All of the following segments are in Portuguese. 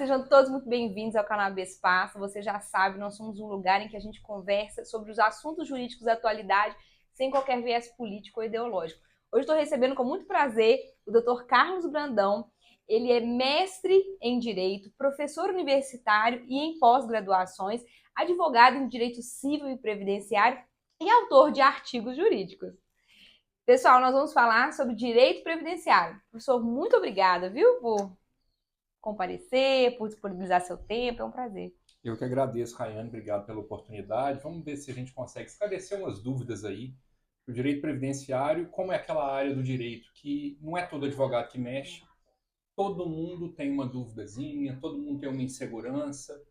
sejam todos muito bem-vindos ao canal AB Espaço. Você já sabe, nós somos um lugar em que a gente conversa sobre os assuntos jurídicos da atualidade, sem qualquer viés político ou ideológico. Hoje estou recebendo com muito prazer o Dr. Carlos Brandão. Ele é mestre em Direito, professor universitário e em pós-graduações, advogado em Direito Civil e Previdenciário e autor de artigos jurídicos. Pessoal, nós vamos falar sobre direito previdenciário. Professor, muito obrigada, viu, por comparecer, por disponibilizar seu tempo, é um prazer. Eu que agradeço, Rayane, obrigado pela oportunidade. Vamos ver se a gente consegue esclarecer umas dúvidas aí. O direito previdenciário, como é aquela área do direito que não é todo advogado que mexe, todo mundo tem uma duvidazinha, todo mundo tem uma insegurança.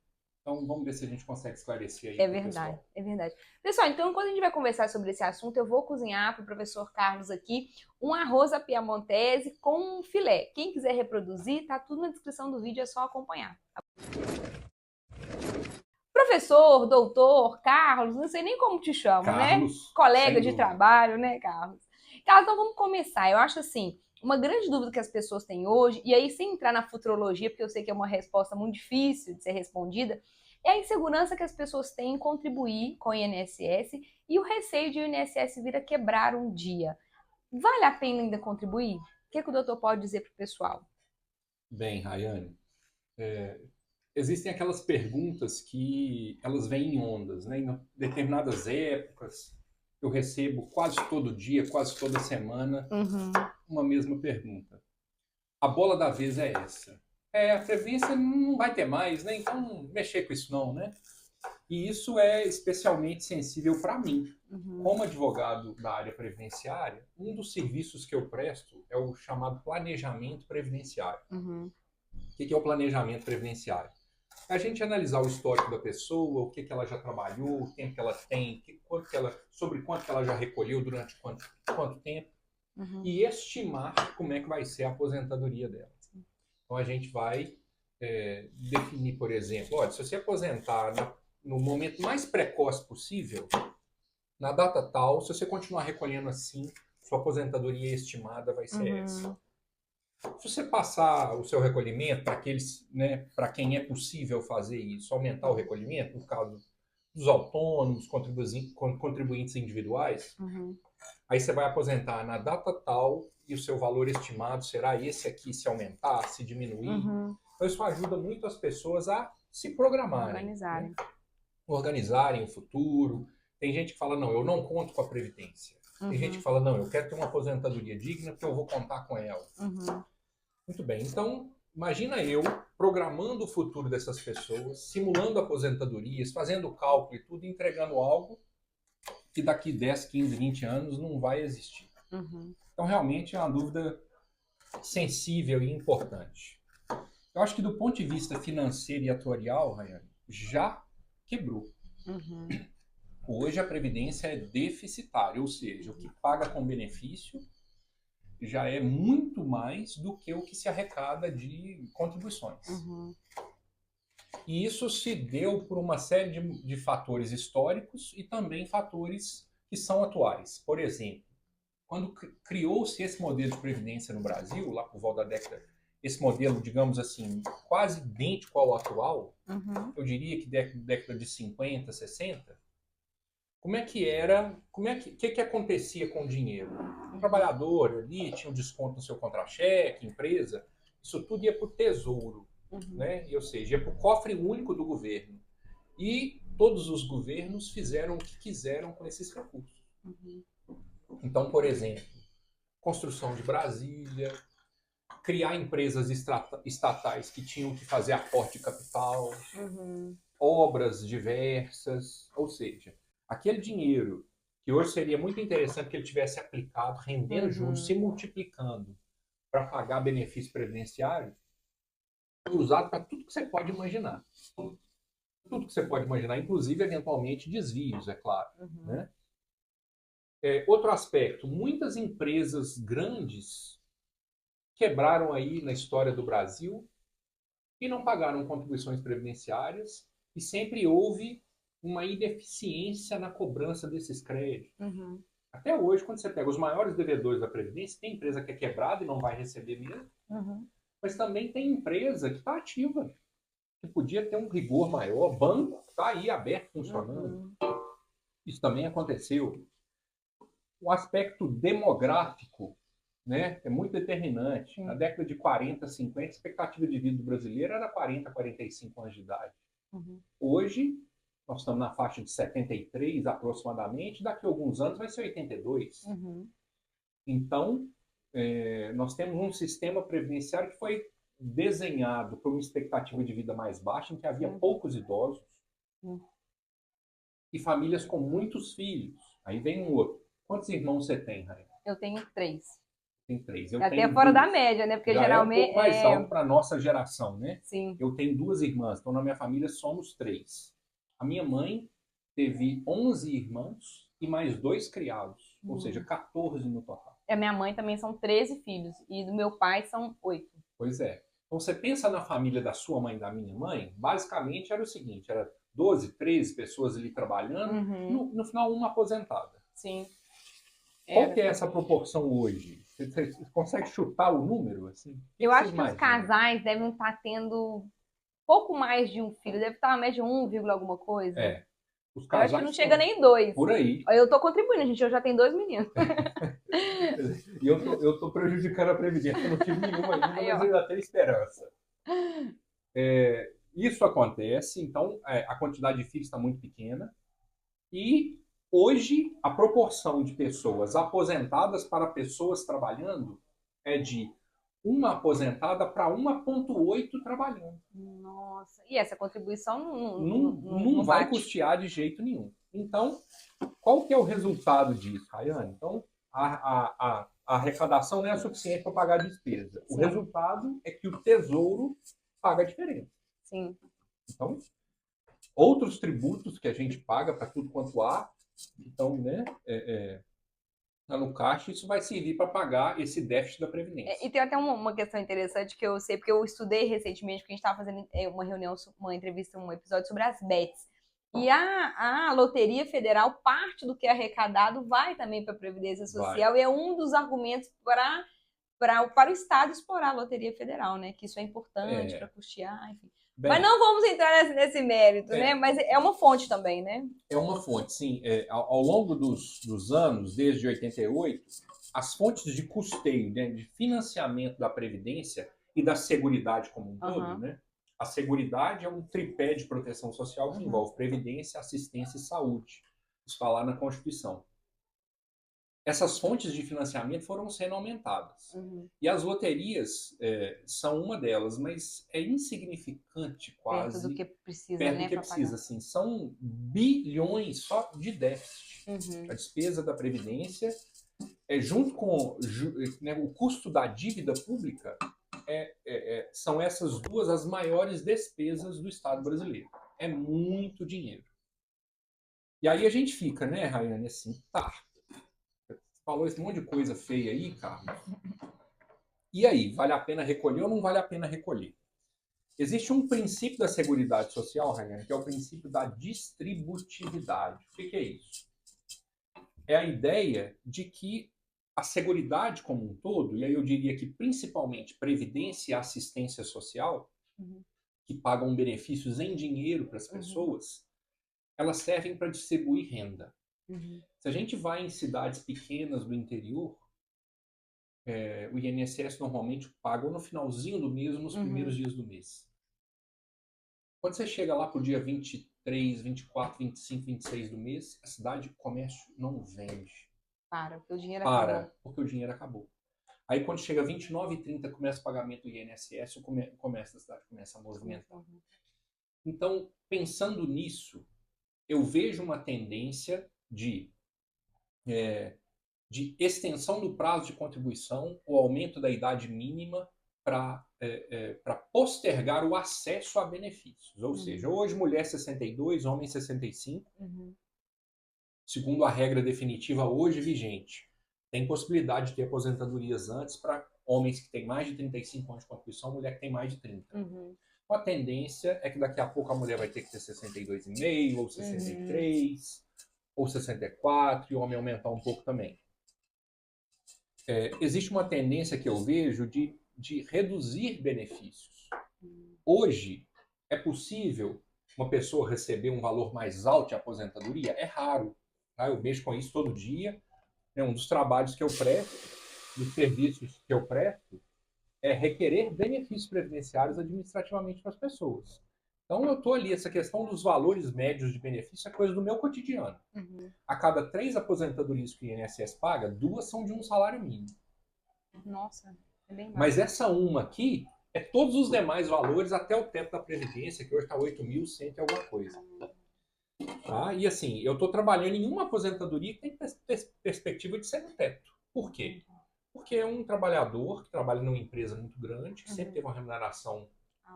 Então, vamos ver se a gente consegue esclarecer aí para o pessoal. É verdade. Pessoal, então, quando a gente vai conversar sobre esse assunto, eu vou cozinhar para o professor Carlos aqui um arroz à piamontese com um filé. Quem quiser reproduzir, tá tudo na descrição do vídeo, é só acompanhar. Professor, doutor, Carlos, não sei nem como te chamo, né? Carlos, Colega sem de dúvida. trabalho, né, Carlos? Carlos, então vamos começar. Eu acho assim, uma grande dúvida que as pessoas têm hoje, e aí sem entrar na futurologia, porque eu sei que é uma resposta muito difícil de ser respondida, é a insegurança que as pessoas têm em contribuir com o INSS e o receio de o INSS vir a quebrar um dia. Vale a pena ainda contribuir? O que o doutor pode dizer para o pessoal? Bem, Rayane, existem aquelas perguntas que elas vêm em ondas, né? Em determinadas épocas, eu recebo quase todo dia, quase toda semana, uma mesma pergunta. A bola da vez é essa. A Previdência não vai ter mais, né? Então não mexer com isso não, né? E isso é especialmente sensível para mim. Como advogado da área previdenciária, um dos serviços que eu presto é o chamado planejamento previdenciário. O que é o planejamento previdenciário? É a gente analisar o histórico da pessoa, o que ela já trabalhou, o tempo que ela tem, sobre quanto que ela já recolheu durante quanto tempo, e estimar como é que vai ser a aposentadoria dela. Então a gente vai definir, por exemplo, olha, se você aposentar no momento mais precoce possível, na data tal, se você continuar recolhendo assim, sua aposentadoria estimada vai ser essa. Se você passar o seu recolhimento para aqueles, né, para quem é possível fazer isso, aumentar o recolhimento, no caso dos autônomos, contribuintes individuais, aí você vai aposentar na data tal e o seu valor estimado será esse aqui, se aumentar, se diminuir. Então isso ajuda muito as pessoas a se programarem, Organizarem. né? Organizarem o futuro. Tem gente que fala, não, eu não conto com a Previdência. Tem gente que fala, não, eu quero ter uma aposentadoria digna porque eu vou contar com ela. Muito bem, então imagina eu programando o futuro dessas pessoas, simulando aposentadorias, fazendo cálculo e tudo, entregando algo que daqui 10, 15, 20 anos não vai existir. Então realmente é uma dúvida sensível e importante. Eu acho que do ponto de vista financeiro e atuarial, Rayane, já quebrou. Hoje a Previdência é deficitária, ou seja, o que paga com benefício já é muito mais do que o que se arrecada de contribuições. E isso se deu por uma série de fatores históricos e também fatores que são atuais. Por exemplo, quando criou-se esse modelo de previdência no Brasil, lá por volta da década, esse modelo, digamos assim, quase idêntico ao atual, eu diria que década de 50, 60, como é que era, que acontecia com o dinheiro? Um trabalhador ali tinha um desconto no seu contra-cheque, empresa, isso tudo ia para o tesouro, né? Ou seja, ia para o cofre único do governo. E todos os governos fizeram o que quiseram com esses recursos. Então, por exemplo, construção de Brasília, criar empresas estatais que tinham que fazer aporte de capital, obras diversas, ou seja, aquele dinheiro que hoje seria muito interessante que ele tivesse aplicado, rendendo juros, se multiplicando para pagar benefício previdenciário, foi usado para tudo que você pode imaginar. Tudo que você pode imaginar, inclusive, eventualmente, desvios, é claro. Né? Outro aspecto, muitas empresas grandes quebraram aí na história do Brasil e não pagaram contribuições previdenciárias e sempre houve uma ineficiência na cobrança desses créditos. Até hoje, quando você pega os maiores devedores da Previdência, tem empresa que é quebrada e não vai receber mesmo, mas também tem empresa que está ativa. que podia ter um rigor maior. Banco está aí aberto, funcionando. Isso também aconteceu. O aspecto demográfico, né, é muito determinante. Na década de 40, 50, a expectativa de vida do brasileiro era 40, 45 anos de idade. Hoje, nós estamos na faixa de 73 aproximadamente, daqui a alguns anos vai ser 82. Então, nós temos um sistema previdenciário que foi desenhado por uma expectativa de vida mais baixa, em que havia poucos idosos e famílias com muitos filhos. Aí vem um outro. Quantos irmãos você tem, Raia? Eu tenho 3. Tem 3. Eu Até tenho fora 2. da média, né? Porque Já geralmente é um pouco mais alto para a nossa geração, né? Sim. Eu tenho 2 irmãs, então na minha família somos 3. A minha mãe teve 11 irmãos e mais 2 criados, ou seja, 14 no total. A minha mãe também são 13 filhos e do meu pai são 8. Pois é. Então você pensa na família da sua mãe e da minha mãe, basicamente era o seguinte, era 12, 13 pessoas ali trabalhando, no final uma aposentada. Sim. Qual que é essa proporção hoje? Você consegue chutar o número? Assim? Eu acho que os casais devem estar tendo pouco mais de um filho. Deve estar na média de 1, alguma coisa. Os casais eu acho que não chega nem 2. Por aí. Eu tô contribuindo, gente. Eu já tenho 2 meninos. E eu tô prejudicando a Previdência. Eu não tive nenhuma ainda, mas eu ainda tenho esperança. Isso acontece, então a quantidade de filhos está muito pequena. E hoje a proporção de pessoas aposentadas para pessoas trabalhando é de uma aposentada para 1,8 trabalhando. Nossa, e essa contribuição não vai custear de jeito nenhum. Então, qual que é o resultado disso, Rayane? Então, a arrecadação não é suficiente para pagar a despesa. Sim. O resultado é que o Tesouro paga a diferença. Sim. Então, outros tributos que a gente paga para tudo quanto há, então, né, no caixa, isso vai servir para pagar esse déficit da Previdência. E tem até uma questão interessante que eu sei, porque eu estudei recentemente, porque a gente estava fazendo uma reunião, uma entrevista, um episódio sobre as bets. E a Loteria Federal, parte do que é arrecadado vai também para a Previdência Social, e é um dos argumentos para o Estado explorar a Loteria Federal, né? Que isso é importante para custear, enfim. Bem, mas não vamos entrar nesse mérito, né? Mas é uma fonte também, né? É uma fonte, sim. Ao longo dos anos, desde 88, as fontes de custeio, né, de financiamento da Previdência e da Seguridade como um todo, né? A Seguridade é um tripé de proteção social que envolve Previdência, Assistência e Saúde. Isso está lá na Constituição. Essas fontes de financiamento foram sendo aumentadas. E as loterias são uma delas, mas é insignificante quase. Perto do que precisa, perto né? do que precisa, assim. São bilhões só de déficit. A despesa da Previdência, junto com né, o custo da dívida pública, são essas duas as maiores despesas do Estado brasileiro. É muito dinheiro. E aí a gente fica, né, Rayane, assim, tá. Falou esse monte de coisa feia aí, Carlos. E aí, vale a pena recolher ou não vale a pena recolher? Existe um princípio da Seguridade Social, Rayane, que é o princípio da distributividade. O que é isso? É a ideia de que a Seguridade como um todo, e aí eu diria que principalmente Previdência e Assistência Social, que pagam benefícios em dinheiro para as pessoas, elas servem para distribuir renda. Se a gente vai em cidades pequenas do interior, o INSS normalmente paga no finalzinho do mês ou nos primeiros dias do mês. Quando você chega lá para o dia 23, 24, 25, 26 do mês, a cidade, o comércio não vende. Porque o dinheiro acabou. Porque o dinheiro acabou. Aí quando chega 29 e 30, começa o pagamento do INSS, o comércio da cidade começa a movimentar. Então, pensando nisso, eu vejo uma tendência de extensão do prazo de contribuição, o aumento da idade mínima para postergar o acesso a benefícios. Ou seja, hoje mulher 62, homem 65, segundo a regra definitiva hoje vigente. Tem possibilidade de ter aposentadorias antes para homens que têm mais de 35 anos de contribuição, mulher que tem mais de 30. A tendência é que daqui a pouco a mulher vai ter que ter 62,5, ou 63, ou 64, e o homem aumentar um pouco também. Existe uma tendência que eu vejo de reduzir benefícios. Hoje, É possível uma pessoa receber um valor mais alto de aposentadoria? É raro. Tá? Eu mexo com isso todo dia. Um dos trabalhos que eu presto, dos serviços que eu presto, é requerer benefícios previdenciários administrativamente para as pessoas. Então, eu estou ali, essa questão dos valores médios de benefício é coisa do meu cotidiano. Uhum. A cada 3 aposentadorias que o INSS paga, 2 são de um salário mínimo. Nossa, é bem Mas baixo. essa uma aqui é todos os demais valores até o teto da Previdência, que hoje está 8.100 e alguma coisa. Tá? E assim, eu estou trabalhando em uma aposentadoria que tem perspectiva de ser no teto. Por quê? Porque é um trabalhador que trabalha numa empresa muito grande, que sempre teve uma remuneração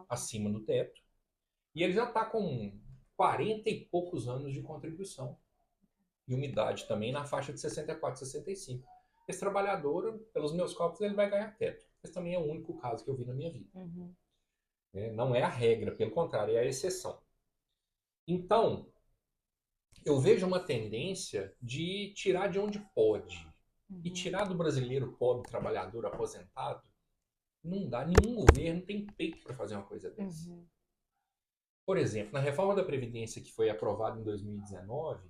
acima do teto, e ele já está com 40 e poucos anos de contribuição. E uma idade também na faixa de 64, 65. Esse trabalhador, pelos meus cálculos, ele vai ganhar teto. Esse também é o único caso que eu vi na minha vida. Não é a regra, pelo contrário, é a exceção. Então, eu vejo uma tendência de tirar de onde pode. E tirar do brasileiro pobre, trabalhador, aposentado, não dá. Nenhum governo tem peito para fazer uma coisa dessa. Por exemplo, na reforma da Previdência que foi aprovada em 2019,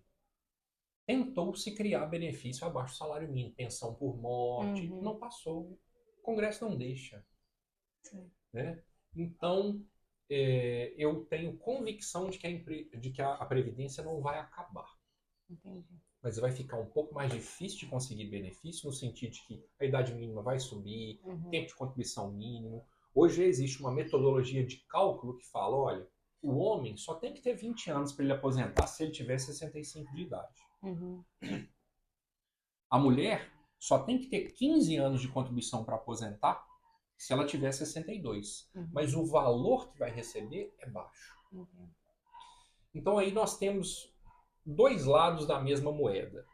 tentou-se criar benefício abaixo do salário mínimo, pensão por morte, não passou. O Congresso não deixa. Né? Então, eu tenho convicção de que a Previdência não vai acabar. Entendi. Mas vai ficar um pouco mais difícil de conseguir benefício, no sentido de que a idade mínima vai subir, tempo de contribuição mínimo. Hoje já existe uma metodologia de cálculo que fala, olha, o homem só tem que ter 20 anos para ele aposentar se ele tiver 65 de idade. A mulher só tem que ter 15 anos de contribuição para aposentar se ela tiver 62. Mas o valor que vai receber é baixo. Então aí nós temos dois lados da mesma moeda.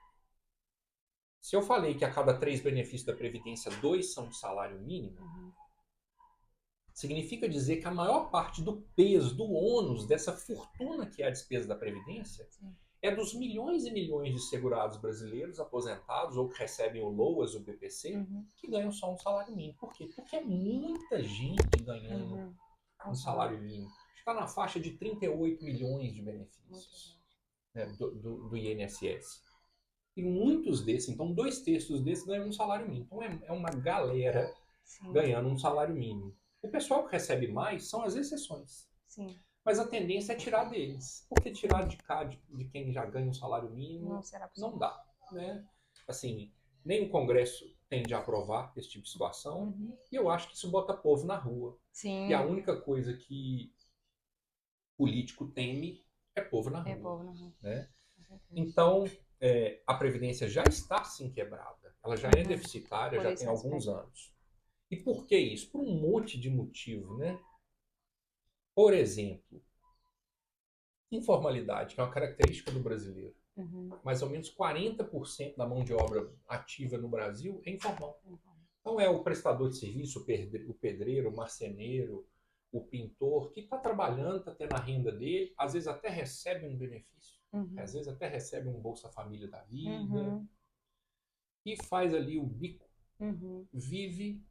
Se eu falei que a cada 3 benefícios da Previdência, 2 são de salário mínimo, significa dizer que a maior parte do peso, do ônus, dessa fortuna que é a despesa da Previdência, é dos milhões e milhões de segurados brasileiros aposentados ou que recebem o LOAS, o BPC, que ganham só um salário mínimo. Por quê? Porque é muita gente ganhando um salário mínimo. Está na faixa de 38 milhões de benefícios, né, do INSS. E muitos desses, então 2/3 desses ganham um salário mínimo. Então é uma galera ganhando um salário mínimo. O pessoal que recebe mais são as exceções. Mas a tendência é tirar deles. Porque tirar de cá, de quem já ganha um salário mínimo, não dá. Né? Assim, nem o Congresso tende a aprovar esse tipo de situação. E eu acho que isso bota povo na rua. E a única coisa que político teme é povo na rua. Né? Então, a Previdência já está sim quebrada. Ela já é deficitária, já tem alguns anos. E por que isso? Por um monte de motivo, né? Por exemplo, informalidade, que é uma característica do brasileiro. Mais ou menos 40% da mão de obra ativa no Brasil é informal. Então é o prestador de serviço, o pedreiro, o marceneiro, o pintor, que está trabalhando, está tendo a renda dele, às vezes até recebe um benefício, às vezes até recebe um Bolsa Família da vida, e faz ali o bico, vive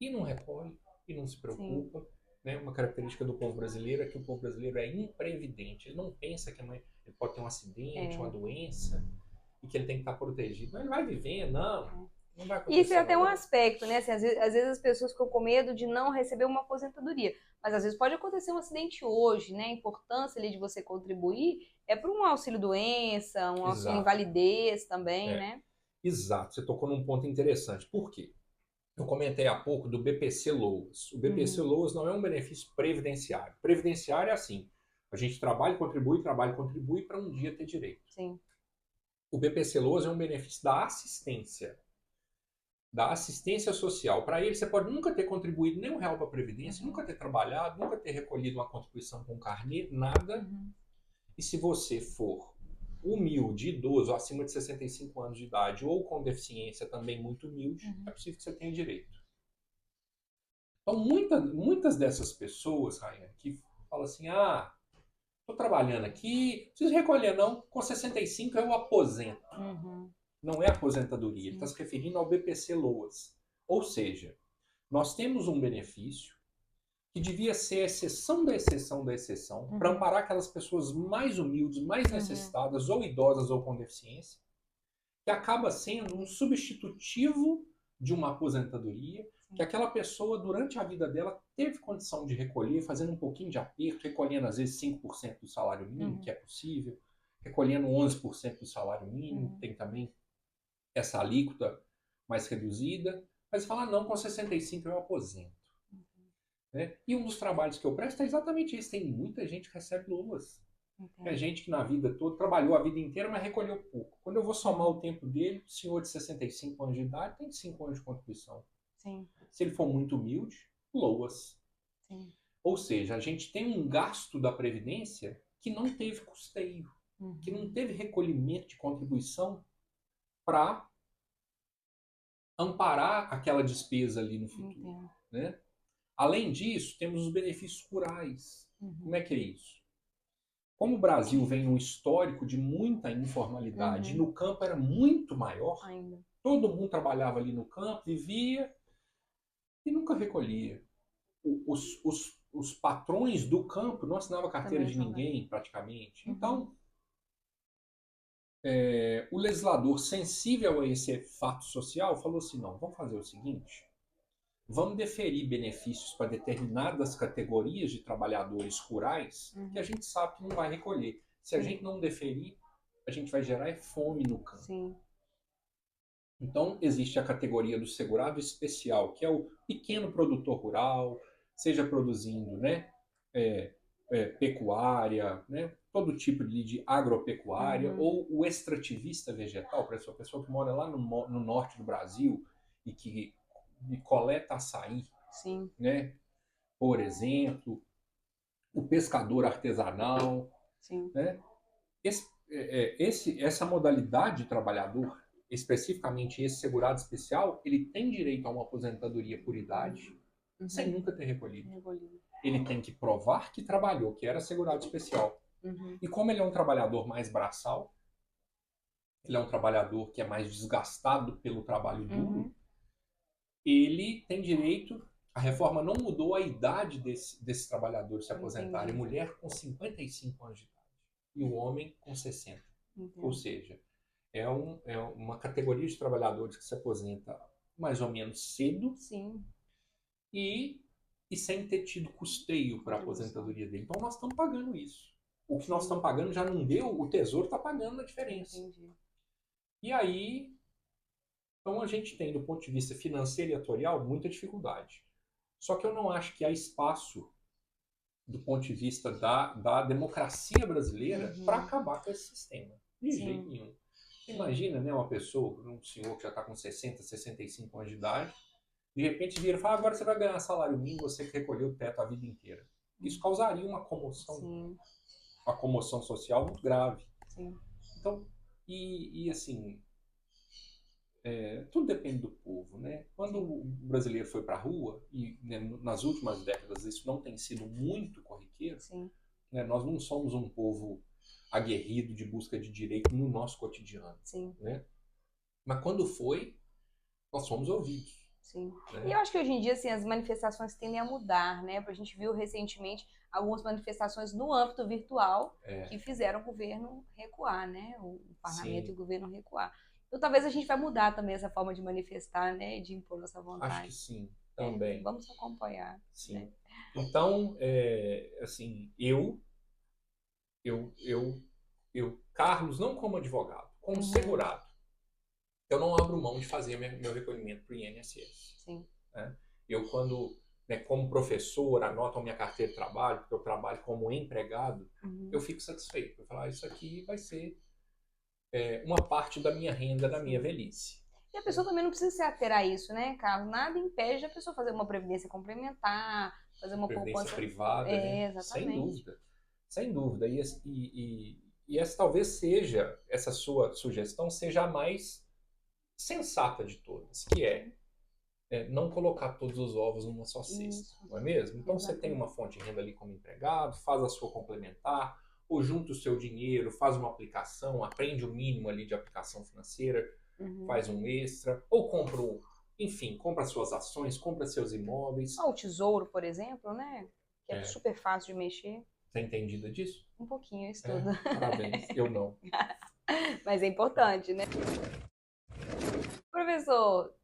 e não recolhe, e não se preocupa. Né? Uma característica do povo brasileiro é que o povo brasileiro é imprevidente. Ele não pensa que ele pode ter um acidente, uma doença, e que ele tem que estar protegido. Não, ele vai viver, não vai acontecer. Isso é até um aspecto, né? Assim, às vezes as pessoas ficam com medo de não receber uma aposentadoria. Mas às vezes pode acontecer um acidente hoje, né? A importância ali de você contribuir é para um auxílio-doença, um auxílio-invalidez também, né? Exato, você tocou num ponto interessante. Por quê? Eu comentei há pouco do BPC Loas. O BPC Loas não é um benefício previdenciário. Previdenciário é assim, a gente trabalha e contribui para um dia ter direito. O BPC Loas é um benefício da assistência social. Para ele, você pode nunca ter contribuído nem R$1 para a Previdência, nunca ter trabalhado, nunca ter recolhido uma contribuição com carnê, nada. E se você for humilde, idoso, acima de 65 anos de idade, ou com deficiência também muito humilde, é possível que você tenha direito. Então, muitas dessas pessoas, Rainha, que falam assim, estou trabalhando aqui, não preciso recolher não, com 65 eu aposento. Não é aposentadoria, ele está se referindo ao BPC Loas. Ou seja, nós temos um benefício que devia ser a exceção da exceção da exceção, para amparar aquelas pessoas mais humildes, mais necessitadas, ou idosas ou com deficiência, que acaba sendo um substitutivo de uma aposentadoria, que aquela pessoa, durante a vida dela, teve condição de recolher, fazendo um pouquinho de aperto, recolhendo às vezes 5% do salário mínimo, que é possível, recolhendo 11% do salário mínimo, tem também essa alíquota mais reduzida, mas fala, não, com 65 eu aposento. Né? E um dos trabalhos que eu presto é exatamente isso, tem muita gente que recebe luas. É gente que na vida toda trabalhou a vida inteira, mas recolheu pouco. Quando eu vou somar o tempo dele, o senhor de 65 anos de idade tem 5 anos de contribuição. Sim. Se ele for muito humilde, loas. Sim. Ou seja, a gente tem um gasto da Previdência que não teve custeio, que não teve recolhimento de contribuição para amparar aquela despesa ali no futuro. Né? Além disso, temos os benefícios rurais. Como é que é isso? Como o Brasil vem num histórico de muita informalidade, e no campo era muito maior, todo mundo trabalhava ali no campo, vivia e nunca recolhia. Os patrões do campo não assinavam carteira de ninguém, praticamente. Então, o legislador, sensível a esse fato social, falou assim, não, vamos fazer o seguinte, vamos deferir benefícios para determinadas categorias de trabalhadores rurais que a gente sabe que não vai recolher. Se a gente não deferir, a gente vai gerar fome no campo. Sim. Então, existe a categoria do segurado especial, que é o pequeno produtor rural, seja produzindo, né, pecuária, né, todo tipo de agropecuária, ou o extrativista vegetal, para essa pessoa que mora lá no norte do Brasil e que coleta açaí, né? Por exemplo, o pescador artesanal. Né? Essa modalidade de trabalhador, especificamente esse segurado especial, ele tem direito a uma aposentadoria por idade sem nunca ter recolhido. Ele tem que provar que trabalhou, que era segurado especial. E como ele é um trabalhador mais braçal, ele é um trabalhador que é mais desgastado pelo trabalho duro, ele tem direito. A reforma não mudou a idade desse trabalhador se aposentarem. Mulher com 55 anos de idade e o homem com 60. Ou seja, é uma categoria de trabalhadores que se aposenta mais ou menos cedo e sem ter tido custeio para a aposentadoria dele. Então nós estamos pagando isso. O que nós estamos pagando já não deu, o Tesouro está pagando a diferença. E aí, então a gente tem, do ponto de vista financeiro e atuarial, muita dificuldade. Só que eu não acho que há espaço, do ponto de vista da democracia brasileira, para acabar com esse sistema. De jeito nenhum. Imagina, né, uma pessoa, um senhor que já está com 60, 65 anos de idade, de repente vira e fala, agora você vai ganhar salário mínimo, você que recolheu o teto a vida inteira. Isso causaria uma comoção social muito grave. Então, assim, tudo depende do povo, né? Quando o brasileiro foi para a rua, e né, nas últimas décadas isso não tem sido muito corriqueiro, né? Nós não somos um povo aguerrido de busca de direito no nosso cotidiano. Né? Mas quando foi, nós fomos ouvidos. Né? E eu acho que hoje em dia assim, as manifestações tendem a mudar, né? A gente viu recentemente algumas manifestações no âmbito virtual que fizeram o governo recuar, né? O parlamento e o governo recuar. Então talvez a gente vai mudar também essa forma de manifestar, né? De impor nossa vontade. Acho que sim, também. Vamos acompanhar. Sim. Né? Então, assim, eu, Carlos, não como advogado, como segurado, eu não abro mão de fazer meu recolhimento para o INSS. Né? Eu, quando, né, como professor, anoto a minha carteira de trabalho, porque eu trabalho como empregado, eu fico satisfeito. Eu falo, isso aqui vai ser uma parte da minha renda, da minha velhice. E a pessoa também não precisa se ater a isso, né, Carlos? Nada impede a pessoa fazer uma previdência complementar, fazer uma previdência privada, né? Exatamente. Sem dúvida. E essa talvez seja, essa sua sugestão seja a mais sensata de todas, que é não colocar todos os ovos numa só cesta, não é mesmo? Então você tem uma fonte de renda ali como empregado, faz a sua complementar, ou junta o seu dinheiro, faz uma aplicação, aprende o mínimo ali de aplicação financeira, faz um extra, ou compra enfim, compra suas ações, compra seus imóveis. O tesouro, por exemplo, né? Que é super fácil de mexer. Você é entendida disso? Um pouquinho, eu estudo. Parabéns, eu não. Mas é importante, né? Professor,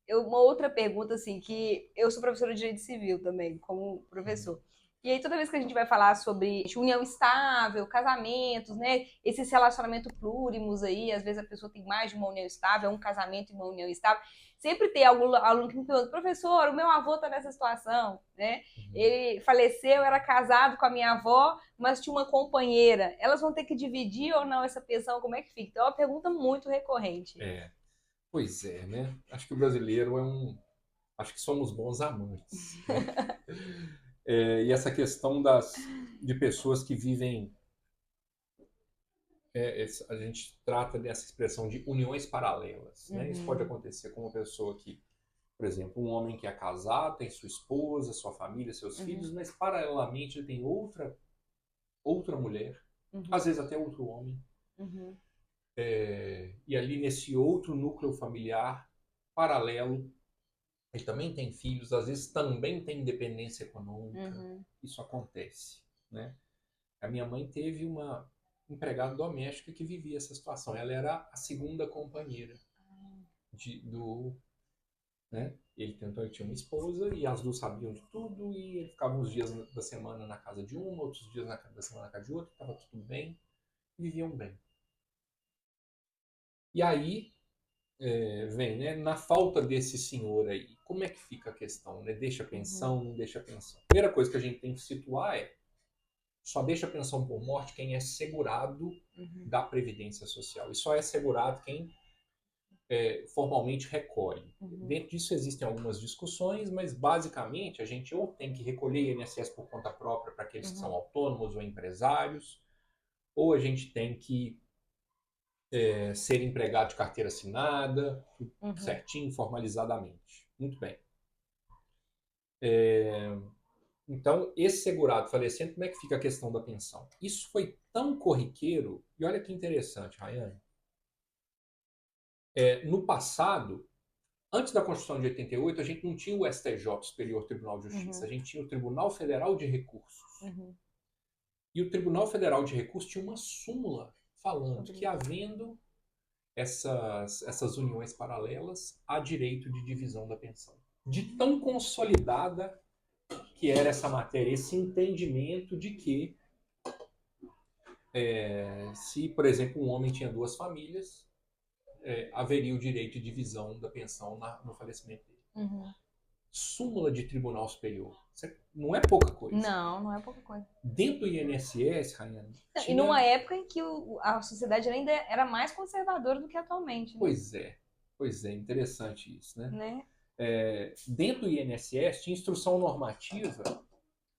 uma outra pergunta, assim, que eu sou professora de Direito Civil também, como professor. E aí, toda vez que a gente vai falar sobre união estável, casamentos, né? Esses relacionamentos plúrimos aí, às vezes a pessoa tem mais de uma união estável, um casamento e uma união estável. Sempre tem algum aluno que me pergunta, professor, o meu avô está nessa situação, né? Ele faleceu, era casado com a minha avó, mas tinha uma companheira. Elas vão ter que dividir ou não essa pensão? Como é que fica? Então, é uma pergunta muito recorrente. Pois é, né? Acho que o brasileiro acho que somos bons amantes, né? E essa questão de pessoas que vivem, a gente trata dessa expressão de uniões paralelas, né? Isso pode acontecer com uma pessoa que, por exemplo, um homem que é casado, tem sua esposa, sua família, seus filhos, mas paralelamente ele tem outra mulher, às vezes até outro homem. E ali nesse outro núcleo familiar paralelo, ele também tem filhos, às vezes também tem independência econômica. Isso acontece, né? A minha mãe teve uma empregada doméstica que vivia essa situação. Ela era a segunda companheira né? Ele tinha uma esposa e as duas sabiam de tudo e ele ficava uns dias da semana na casa de uma, outros dias da semana na casa de outra, estava tudo bem, viviam bem. E aí vem, né? Na falta desse senhor aí, como é que fica a questão, né? Deixa pensão, não deixa pensão? Primeira coisa que a gente tem que situar só deixa pensão por morte quem é segurado da Previdência Social. E só é segurado quem formalmente recolhe. Dentro disso existem algumas discussões, mas basicamente a gente ou tem que recolher INSS por conta própria para aqueles que são autônomos ou empresários, ou a gente tem que ser empregado de carteira assinada, certinho, formalizadamente. Muito bem. Então, esse segurado falecendo, como é que fica a questão da pensão? Isso foi tão corriqueiro, e olha que interessante, Rayane. No passado, antes da Constituição de 88, a gente não tinha o STJ, Superior Tribunal de Justiça, a gente tinha o Tribunal Federal de Recursos. E o Tribunal Federal de Recursos tinha uma súmula falando que, havendo essas uniões paralelas, há direito de divisão da pensão. De tão consolidada que era essa matéria, esse entendimento de que se, por exemplo, um homem tinha duas famílias, haveria o direito de divisão da pensão no falecimento dele. Súmula de Tribunal Superior. Não é pouca coisa. Não é pouca coisa. Dentro do INSS, Rayane... E numa época em que a sociedade ainda era mais conservadora do que atualmente. Né? Pois é, interessante isso, né? Dentro do INSS tinha instrução normativa.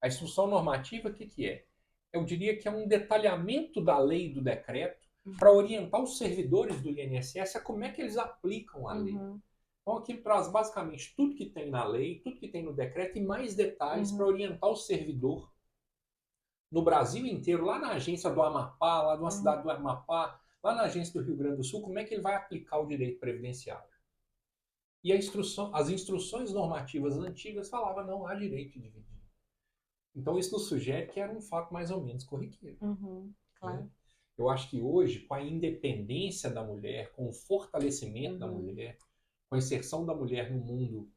A instrução normativa, o que é? Eu diria que é um detalhamento da lei e do decreto para orientar os servidores do INSS a como é que eles aplicam a lei. Então, aquilo traz basicamente tudo que tem na lei, tudo que tem no decreto e mais detalhes para orientar o servidor no Brasil inteiro, lá na agência do Amapá, lá numa cidade do Amapá, lá na agência do Rio Grande do Sul, como é que ele vai aplicar o direito previdenciário. E as instruções normativas antigas falavam não há direito de dividir. Então, isso nos sugere que era um fato mais ou menos corriqueiro. Claro. Né? Eu acho que hoje, com a independência da mulher, com o fortalecimento da mulher, com a inserção da mulher no mundo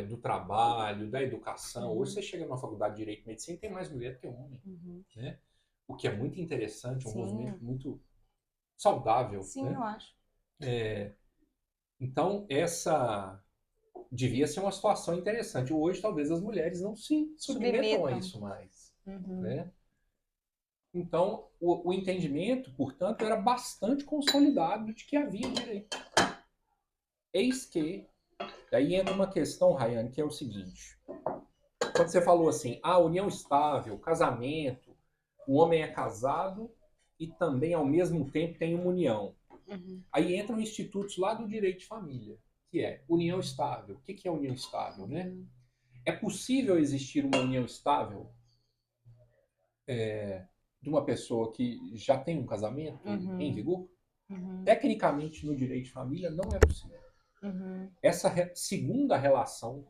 do trabalho, da educação, hoje você chega numa faculdade de Direito e Medicina e tem mais mulher do que homem. Né? O que é muito interessante, um movimento muito saudável. Sim, né? eu acho. Então, essa devia ser uma situação interessante. Hoje, talvez as mulheres não se submetam a isso mais. Né? Então, o entendimento, portanto, era bastante consolidado de que havia direito. Eis que, daí entra uma questão, Rayane, que é o seguinte. Quando você falou assim, união estável, casamento, o homem é casado e também, ao mesmo tempo, tem uma união. Aí entram institutos lá do direito de família, que é união estável. O que é união estável, né? É possível existir uma união estável de uma pessoa que já tem um casamento em vigor? Tecnicamente, no direito de família, não é possível. Essa segunda relação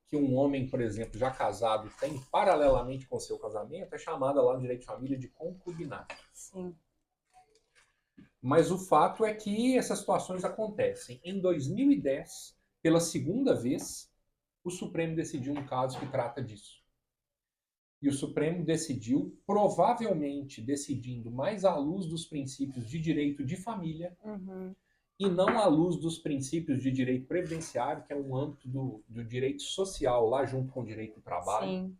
que um homem, por exemplo, já casado tem paralelamente com o seu casamento é chamada lá no direito de família de concubinato. Sim. Mas o fato é que essas situações acontecem. Em 2010, pela segunda vez, o Supremo decidiu um caso que trata disso. E o Supremo decidiu, provavelmente decidindo mais à luz dos princípios de direito de família e não à luz dos princípios de direito previdenciário, que é um âmbito do direito social, lá junto com o direito do trabalho. Sim.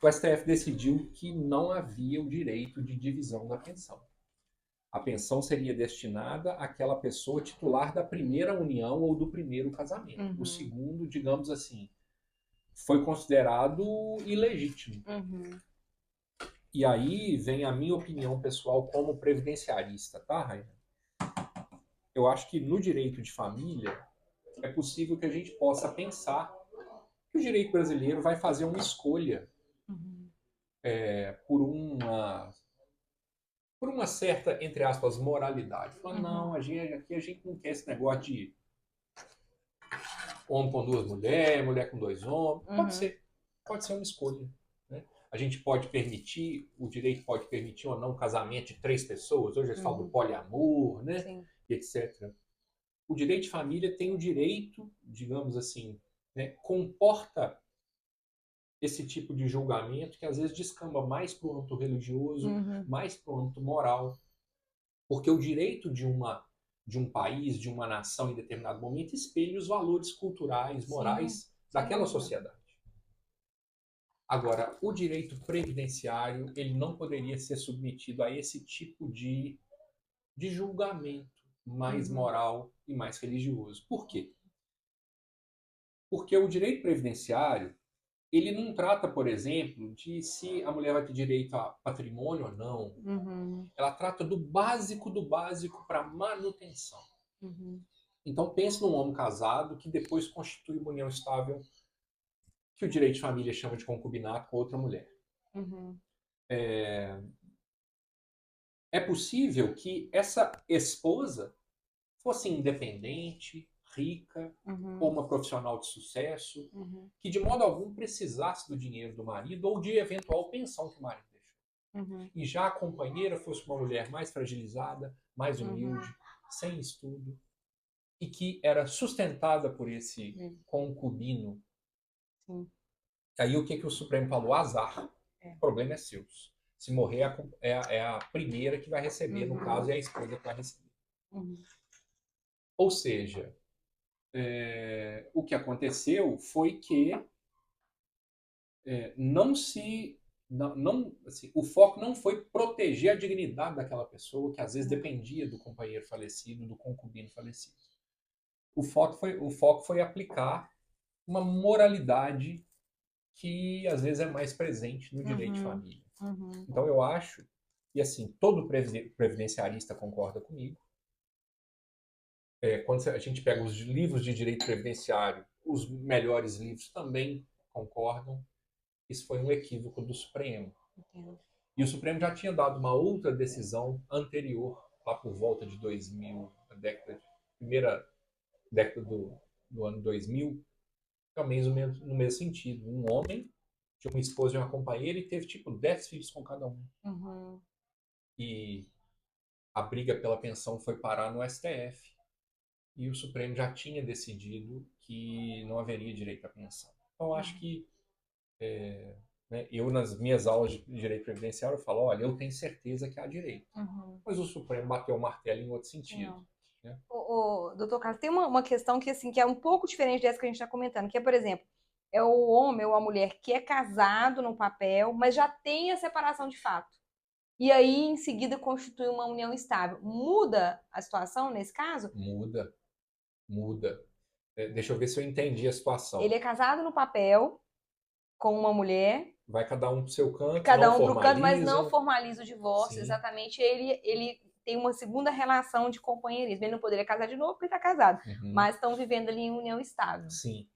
O STF decidiu que não havia o direito de divisão da pensão. A pensão seria destinada àquela pessoa titular da primeira união ou do primeiro casamento. O segundo, digamos assim, foi considerado ilegítimo. E aí vem a minha opinião pessoal como previdenciarista, tá, Raina? Eu acho que no direito de família é possível que a gente possa pensar que o direito brasileiro vai fazer uma escolha por uma certa, entre aspas, moralidade. Falando, não, aqui a gente não quer esse negócio de homem com duas mulheres, mulher com dois homens. Pode ser uma escolha. Né? A gente pode permitir, o direito pode permitir ou não o casamento de 3 pessoas. Hoje eles falam do poliamor, né? Sim. Etc. O direito de família tem o direito, digamos assim, né, comporta esse tipo de julgamento que às vezes descamba mais para o âmbito religioso, mais para o âmbito moral. Porque o direito de um país, de uma nação em determinado momento, espelha os valores culturais, morais daquela sociedade. Agora, o direito previdenciário, ele não poderia ser submetido a esse tipo de julgamento mais moral e mais religioso. Por quê? Porque o direito previdenciário, ele não trata, por exemplo, de se a mulher vai ter direito a patrimônio ou não. Ela trata do básico para manutenção. Então, pense num homem casado que depois constitui uma união estável que o direito de família chama de concubinato com outra mulher. É possível que essa esposa fosse independente, rica, ou uma profissional de sucesso, que de modo algum precisasse do dinheiro do marido ou de eventual pensão que o marido deixou. E já a companheira fosse uma mulher mais fragilizada, mais humilde, sem estudo, e que era sustentada por esse concubino. Aí o que o Supremo falou? Azar. O problema é seu. Se morrer, é a primeira que vai receber, no caso, é a esposa que vai receber. Ou seja, o que aconteceu foi que o foco não foi proteger a dignidade daquela pessoa, que às vezes dependia do companheiro falecido, do concubino falecido. O foco foi aplicar uma moralidade que às vezes é mais presente no direito de família. Então eu acho, e assim, todo previdenciarista concorda comigo, quando a gente pega os livros de direito previdenciário, os melhores livros também concordam. Isso foi um equívoco do Supremo. E o Supremo já tinha dado uma outra decisão anterior, lá por volta de 2000, primeira década do ano 2000, também no mesmo sentido. Um homem tinha uma esposa e uma companheira e teve tipo 10 filhos com cada um. E a briga pela pensão foi parar no STF. E o Supremo já tinha decidido que não haveria direito à pensão. Então, eu acho que eu, nas minhas aulas de direito previdenciário, eu falo, olha, eu tenho certeza que há direito. Mas o Supremo bateu o martelo em outro sentido. Né? Doutor Carlos, tem uma questão que, assim, que é um pouco diferente dessa que a gente está comentando, que é, por exemplo, é o homem ou a mulher que é casado no papel, mas já tem a separação de fato. E aí, em seguida, constitui uma união estável. Muda a situação nesse caso? Muda. Deixa eu ver se eu entendi a situação. Ele é casado no papel com uma mulher. Vai cada um pro seu canto, cada não um pro canto, mas não formaliza. formaliza o divórcio. Sim. Exatamente. Ele tem uma segunda relação de companheirismo. Ele não poderia casar de novo porque está casado. Mas estão vivendo ali em união estável. Sim.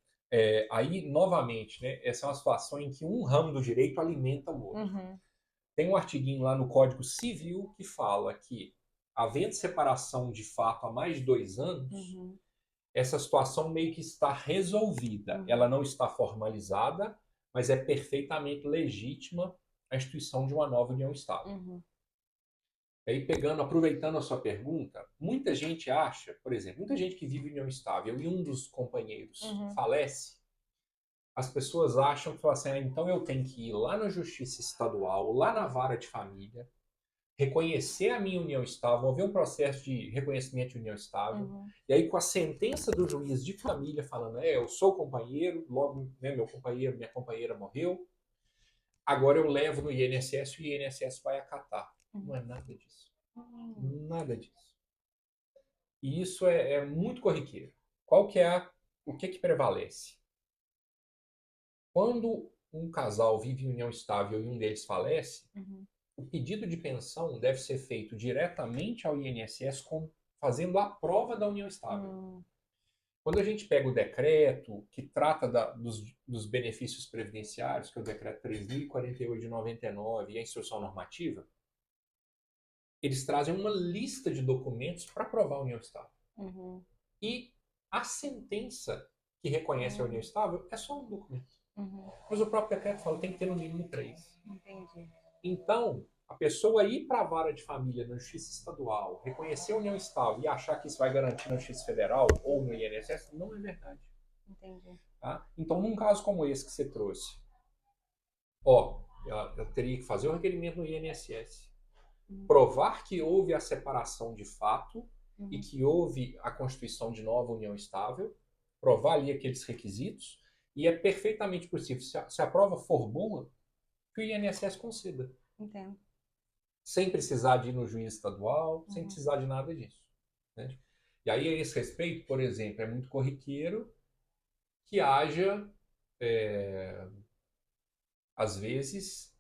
Aí, novamente, né, essa é uma situação em que um ramo do direito alimenta o outro. Tem um artiguinho lá no Código Civil que fala que, havendo separação de fato há mais de 2 anos, essa situação meio que está resolvida. Ela não está formalizada, mas é perfeitamente legítima a instituição de uma nova união estável. E aí, aproveitando a sua pergunta, muita gente acha, por exemplo, muita gente que vive união estável e um dos companheiros falece, as pessoas acham que falam assim, então eu tenho que ir lá na justiça estadual, lá na vara de família, reconhecer a minha união estável, haver um processo de reconhecimento de união estável, e aí com a sentença do juiz de família falando, eu sou companheiro, logo meu companheiro, minha companheira morreu, agora eu levo no INSS e o INSS vai acatar. Não é nada disso. Nada disso. E isso é muito corriqueiro. O que prevalece? Quando um casal vive em união estável e um deles falece, o pedido de pensão deve ser feito diretamente ao INSS fazendo a prova da união estável. Quando a gente pega o decreto que trata dos benefícios previdenciários, que é o decreto 3048 de 99 e a instrução normativa, eles trazem uma lista de documentos para provar a união estável. E a sentença que reconhece a união estável é só um documento. Mas o próprio decreto fala que tem que ter no mínimo 3. Entendi. Então, a pessoa ir para a vara de família na justiça estadual, reconhecer a união estável e achar que isso vai garantir na justiça federal ou no INSS, não é verdade. Entendi. Tá? Então, num caso como esse que você trouxe, eu teria que fazer o requerimento no INSS, provar que houve a separação de fato e que houve a constituição de nova união estável, provar ali aqueles requisitos, e é perfeitamente possível, se a prova for boa, que o INSS conceda. Entendo. Sem precisar de ir no juiz estadual, sem precisar de nada disso. Né? E aí, a esse respeito, por exemplo, é muito corriqueiro que haja, às vezes,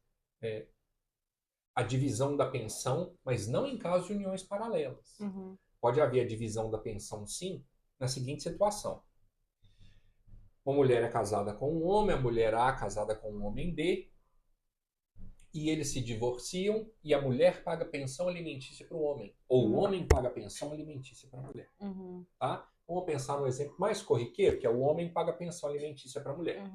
a divisão da pensão, mas não em caso de uniões paralelas. Pode haver a divisão da pensão, sim, na seguinte situação. Uma mulher é casada com um homem, a mulher A casada com um homem B, e eles se divorciam e a mulher paga pensão alimentícia para o homem, ou o homem paga pensão alimentícia para a mulher. Tá? Vamos pensar no exemplo mais corriqueiro, que é o homem paga pensão alimentícia para a mulher.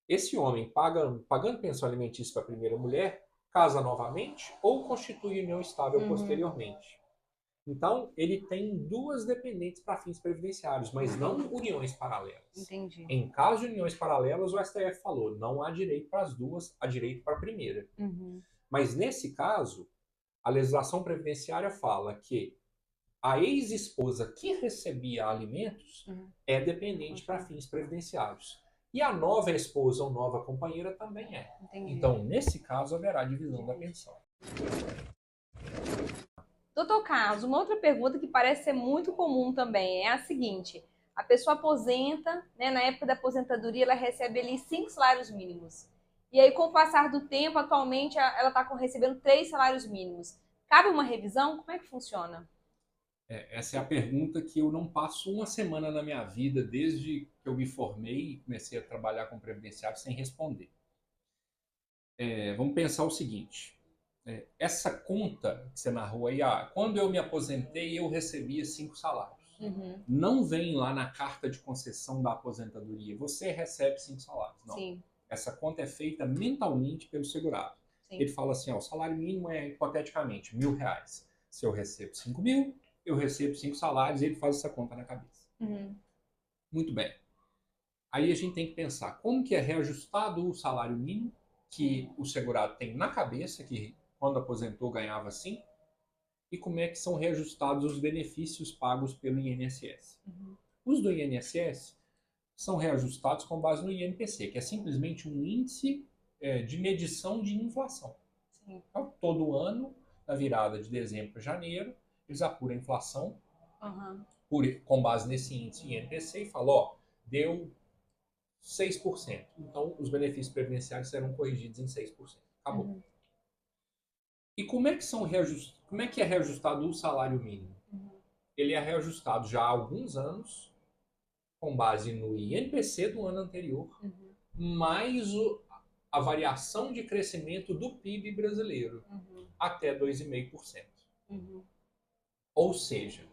Esse homem, pagando pensão alimentícia para a primeira mulher, casa novamente ou constitui união estável posteriormente. Então, ele tem duas dependentes para fins previdenciários, mas não uniões paralelas. Entendi. Em caso de uniões paralelas, o STF falou, não há direito para as duas, há direito para a primeira. Mas nesse caso, a legislação previdenciária fala que a ex-esposa que recebia alimentos é dependente para fins previdenciários. E a nova esposa ou nova companheira também é. Entendi. Então, nesse caso, haverá divisão da pensão. Doutor Carlos, uma outra pergunta que parece ser muito comum também é a seguinte: a pessoa aposenta, né, na época da aposentadoria ela recebe ali 5 salários mínimos. E aí, com o passar do tempo, atualmente ela está recebendo 3 salários mínimos. Cabe uma revisão? Como é que funciona? Essa é a pergunta que eu não passo uma semana na minha vida, desde que eu me formei e comecei a trabalhar com previdenciário, sem responder. Vamos pensar o seguinte. Essa conta que você narrou aí, quando eu me aposentei, eu recebia 5 salários. Não vem lá na carta de concessão da aposentadoria, você recebe 5 salários. Não. Sim. Essa conta é feita mentalmente pelo segurado. Sim. Ele fala assim, o salário mínimo é, hipoteticamente, R$1.000. Se eu recebo 5.000, eu recebo 5 salários e ele faz essa conta na cabeça. Muito bem. Aí a gente tem que pensar como que é reajustado o salário mínimo que o segurado tem na cabeça, que quando aposentou ganhava assim, e como é que são reajustados os benefícios pagos pelo INSS. Os do INSS são reajustados com base no INPC, que é simplesmente um índice de medição de inflação. Então, todo ano, na virada de dezembro para janeiro, eles apuram a inflação com base nesse índice INPC e falam, deu 6%. Então, os benefícios previdenciários serão corrigidos em 6%. Acabou. E como é que é reajustado o salário mínimo? Ele é reajustado já há alguns anos, com base no INPC do ano anterior, mais a variação de crescimento do PIB brasileiro, até 2,5%. Ou seja,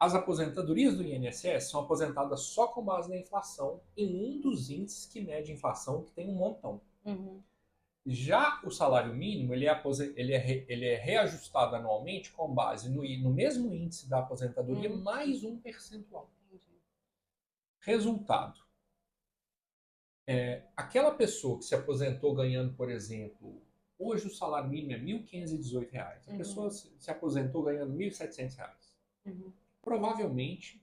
As aposentadorias do INSS são aposentadas só com base na inflação em um dos índices que mede a inflação, que tem um montão. Já o salário mínimo, ele é reajustado anualmente com base no mesmo índice da aposentadoria, mais um percentual. Resultado. Aquela pessoa que se aposentou ganhando, por exemplo, hoje o salário mínimo é R$ 1.518. A pessoa se aposentou ganhando R$ 1.700. Provavelmente,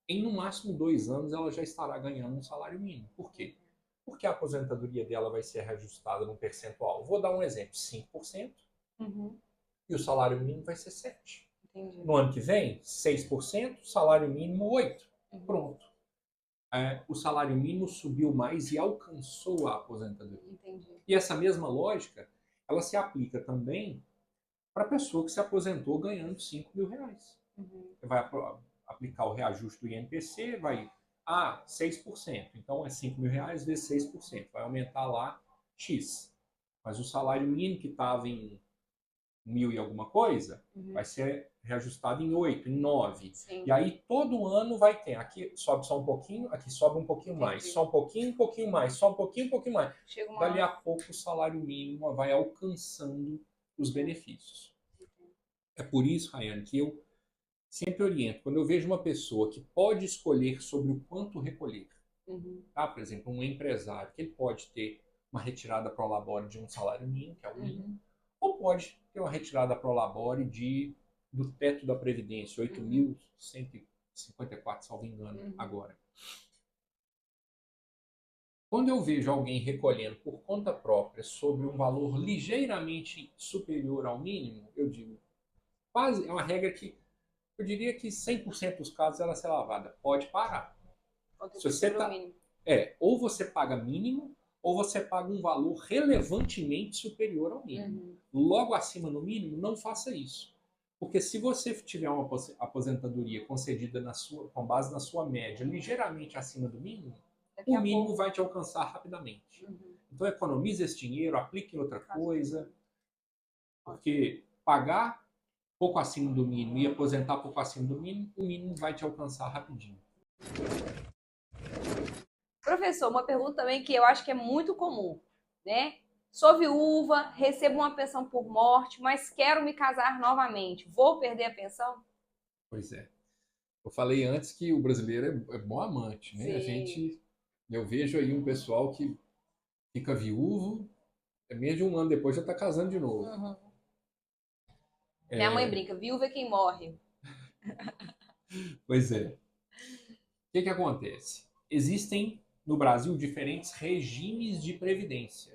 em no máximo 2 anos, ela já estará ganhando um salário mínimo. Por quê? Porque a aposentadoria dela vai ser reajustada num percentual. Vou dar um exemplo, 5%, e o salário mínimo vai ser 7%. Entendi. No ano que vem, 6%, salário mínimo 8%. Pronto. O salário mínimo subiu mais e alcançou a aposentadoria. Entendi. E essa mesma lógica, ela se aplica também para a pessoa que se aposentou ganhando R$ 5.000. Vai aplicar o reajuste do INPC, vai 6%. Então é R$ 5.000 vezes 6%. Vai aumentar lá X. Mas o salário mínimo que estava em 1.000 e alguma coisa, vai ser reajustado em 8, em 9. Sim. E aí todo ano vai ter. Aqui sobe só um pouquinho, aqui sobe um pouquinho mais. Só um pouquinho mais. Só um pouquinho mais. Dali a pouco o salário mínimo vai alcançando os benefícios. É por isso, Rayane, que eu sempre oriento. Quando eu vejo uma pessoa que pode escolher sobre o quanto recolher, tá? Por exemplo, um empresário, que ele pode ter uma retirada pro labore de um salário mínimo, que é o mínimo, ou pode ter uma retirada pro labore do teto da Previdência, 8.154, salvo engano, agora. Quando eu vejo alguém recolhendo por conta própria sobre um valor ligeiramente superior ao mínimo, eu digo, quase é uma regra que eu diria que 100% dos casos ela ser lavada. Pode parar. Se você ou você paga mínimo, ou você paga um valor relevantemente superior ao mínimo. Logo acima no mínimo, não faça isso. Porque se você tiver uma aposentadoria concedida com base na sua média ligeiramente acima do mínimo, o mínimo vai te alcançar rapidamente. Então economize esse dinheiro, aplique em outra coisa, porque pagar pouco acima do mínimo e aposentar pouco acima do mínimo, o mínimo vai te alcançar rapidinho. Professor, uma pergunta também que eu acho que é muito comum, né? Sou viúva, recebo uma pensão por morte, mas quero me casar novamente. Vou perder a pensão? Pois é. Eu falei antes que o brasileiro é bom amante, né? Eu vejo aí um pessoal que fica viúvo, menos de um ano depois já está casando de novo. Minha mãe brinca, viúva é quem morre. Pois é. O que acontece? Existem no Brasil diferentes regimes de previdência.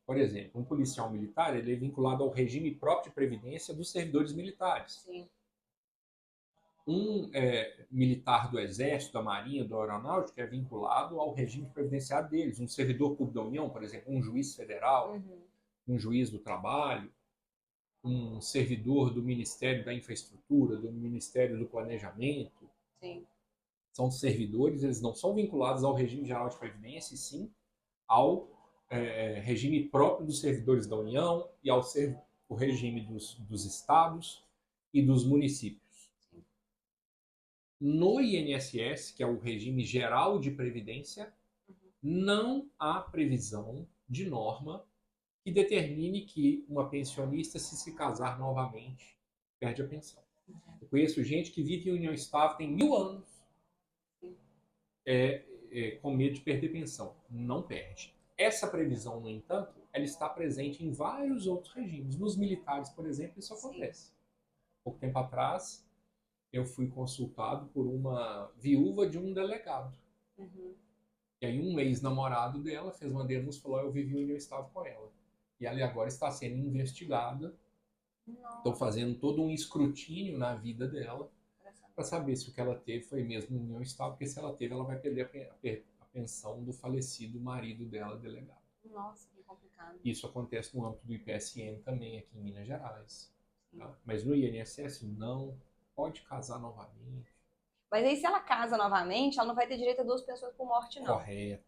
Por exemplo, um policial militar ele é vinculado ao regime próprio de previdência dos servidores militares. Sim. Um militar do Exército, da Marinha, da Aeronáutica é vinculado ao regime previdenciário deles. Um servidor público da União, por exemplo, um juiz federal, um juiz do trabalho, um servidor do Ministério da Infraestrutura, do Ministério do Planejamento. Sim. São servidores, eles não são vinculados ao regime geral de previdência, e sim ao regime próprio dos servidores da União e ao o regime dos estados e dos municípios. No INSS, que é o regime geral de previdência, não há previsão de norma que determine que uma pensionista, se casar novamente, perde a pensão. Eu conheço gente que vive em união estável, tem 1000 anos, com medo de perder pensão. Não perde. Essa previsão, no entanto, ela está presente em vários outros regimes. Nos militares, por exemplo, isso acontece. Pouco tempo atrás, eu fui consultado por uma viúva de um delegado. E aí um ex-namorado dela fez uma denúncia e falou, eu vivi em união estável com ela. E ela agora está sendo investigada. Estão fazendo todo um escrutínio na vida dela para saber se o que ela teve foi mesmo união estável, porque se ela teve, ela vai perder a pensão do falecido marido dela, delegado. Nossa, que complicado. Isso acontece no âmbito do IPSM também, aqui em Minas Gerais. Tá? Mas no INSS não pode casar novamente. Mas aí se ela casa novamente, ela não vai ter direito a 2 pessoas por morte, não. Correto.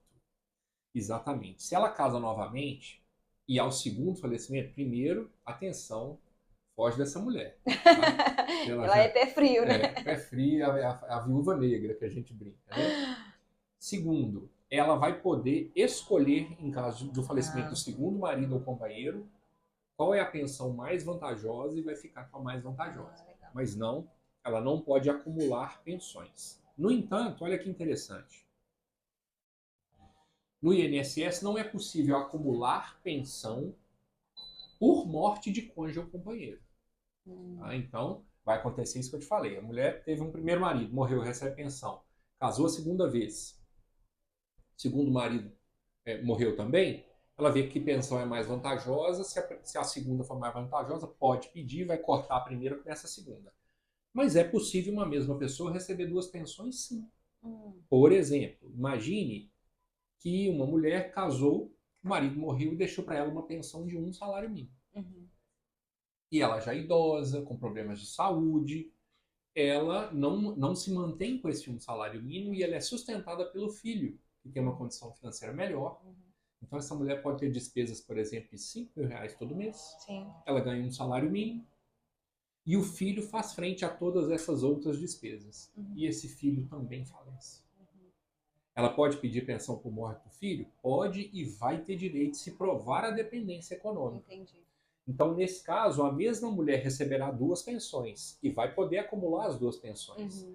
Exatamente. Se ela casa novamente e ao segundo falecimento, primeiro, atenção, foge dessa mulher. Tá? Ela é pé frio, né? Pé frio, a viúva negra que a gente brinca, né? Segundo, ela vai poder escolher, em caso do falecimento do segundo marido ou companheiro, qual é a pensão mais vantajosa e vai ficar com a mais vantajosa. Mas não, ela não pode acumular pensões. No entanto, olha que interessante. No INSS não é possível acumular pensão por morte de cônjuge ou companheiro. Tá? Então, vai acontecer isso que eu te falei. A mulher teve um primeiro marido, morreu, recebe pensão. Casou a segunda vez. Segundo marido morreu também. Ela vê que pensão é mais vantajosa. Se a segunda for mais vantajosa, pode pedir, vai cortar a primeira com essa segunda. Mas é possível uma mesma pessoa receber duas pensões, sim. Por exemplo, imagine que uma mulher casou, o marido morreu e deixou para ela uma pensão de um salário mínimo. E ela já é idosa, com problemas de saúde, ela não se mantém com esse um salário mínimo e ela é sustentada pelo filho, que tem uma condição financeira melhor. Então essa mulher pode ter despesas, por exemplo, de R$5.000 todo mês. Sim. Ela ganha um salário mínimo e o filho faz frente a todas essas outras despesas. E esse filho também falece. Ela pode pedir pensão por morte do filho? Pode e vai ter direito se provar a dependência econômica. Entendi. Então, nesse caso, a mesma mulher receberá duas pensões e vai poder acumular as duas pensões.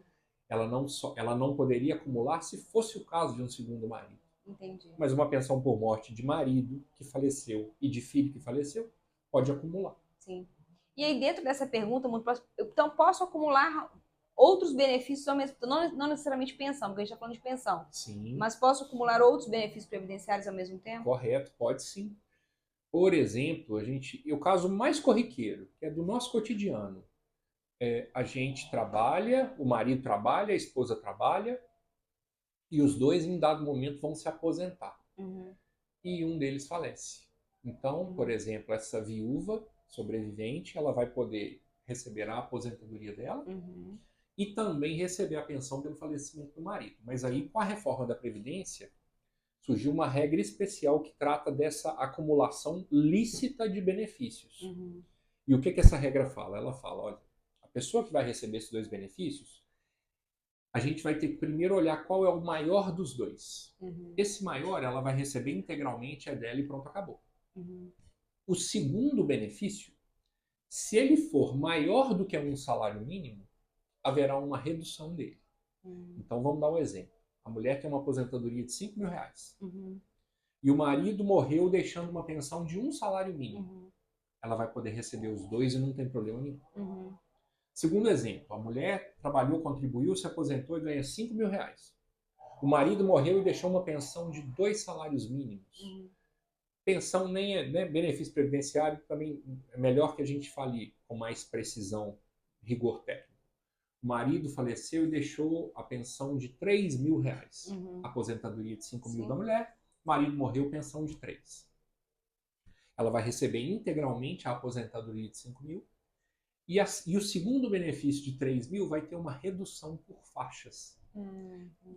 Ela não poderia acumular se fosse o caso de um segundo marido. Entendi. Mas uma pensão por morte de marido que faleceu e de filho que faleceu, pode acumular. Sim. E aí, dentro dessa pergunta, então posso acumular outros benefícios ao mesmo tempo? Não necessariamente pensão, porque a gente está falando de pensão. Sim. Mas posso acumular outros benefícios previdenciários ao mesmo tempo? Correto, pode sim. Por exemplo, o caso mais corriqueiro, que é do nosso cotidiano, a gente trabalha, o marido trabalha, a esposa trabalha, e os dois, em dado momento, vão se aposentar. E um deles falece. Então, por exemplo, essa viúva sobrevivente, ela vai poder receber a aposentadoria dela e também receber a pensão pelo falecimento do marido. Mas aí, com a reforma da Previdência, surgiu uma regra especial que trata dessa acumulação lícita de benefícios. E o que essa regra fala? Ela fala, olha, a pessoa que vai receber esses dois benefícios, a gente vai ter que primeiro olhar qual é o maior dos dois. Esse maior, ela vai receber integralmente, é dela e pronto, acabou. O segundo benefício, se ele for maior do que um salário mínimo, haverá uma redução dele. Então, vamos dar um exemplo. A mulher tem uma aposentadoria de R$5.000. E o marido morreu deixando uma pensão de um salário mínimo. Ela vai poder receber os dois e não tem problema nenhum. Segundo exemplo, a mulher trabalhou, contribuiu, se aposentou e ganha R$5.000. O marido morreu e deixou uma pensão de 2 salários mínimos. Pensão nem é, né, benefício previdenciário, também é melhor que a gente fale com mais precisão, rigor técnico. O marido faleceu e deixou a pensão de R$3.000. Aposentadoria de 5.000 da mulher, o marido morreu, pensão de 3. Ela vai receber integralmente a aposentadoria de 5.000. E o segundo benefício de 3.000 vai ter uma redução por faixas.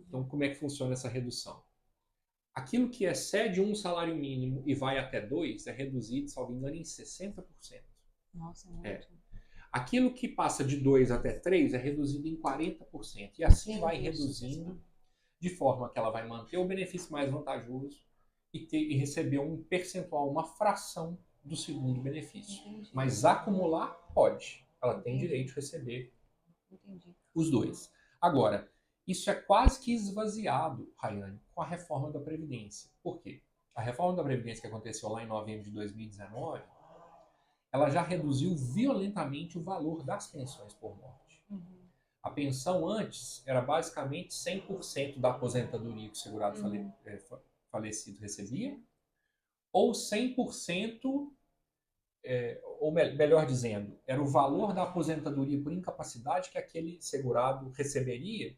Então, como é que funciona essa redução? Aquilo que excede um salário mínimo e vai até 2 é reduzido, salvo engano, em 60%. Nossa, muito. Aquilo que passa de 2 até 3 é reduzido em 40%. E assim vai reduzindo, de forma que ela vai manter o benefício mais vantajoso e receber um percentual, uma fração do segundo benefício. Mas acumular, pode. Ela tem direito de receber os dois. Agora, isso é quase que esvaziado, Rayane, com a reforma da Previdência. Por quê? A reforma da Previdência que aconteceu lá em novembro de 2019, ela já reduziu violentamente o valor das pensões por morte. A pensão antes era basicamente 100% da aposentadoria que o segurado falecido recebia, ou 100%, ou melhor dizendo, era o valor da aposentadoria por incapacidade que aquele segurado receberia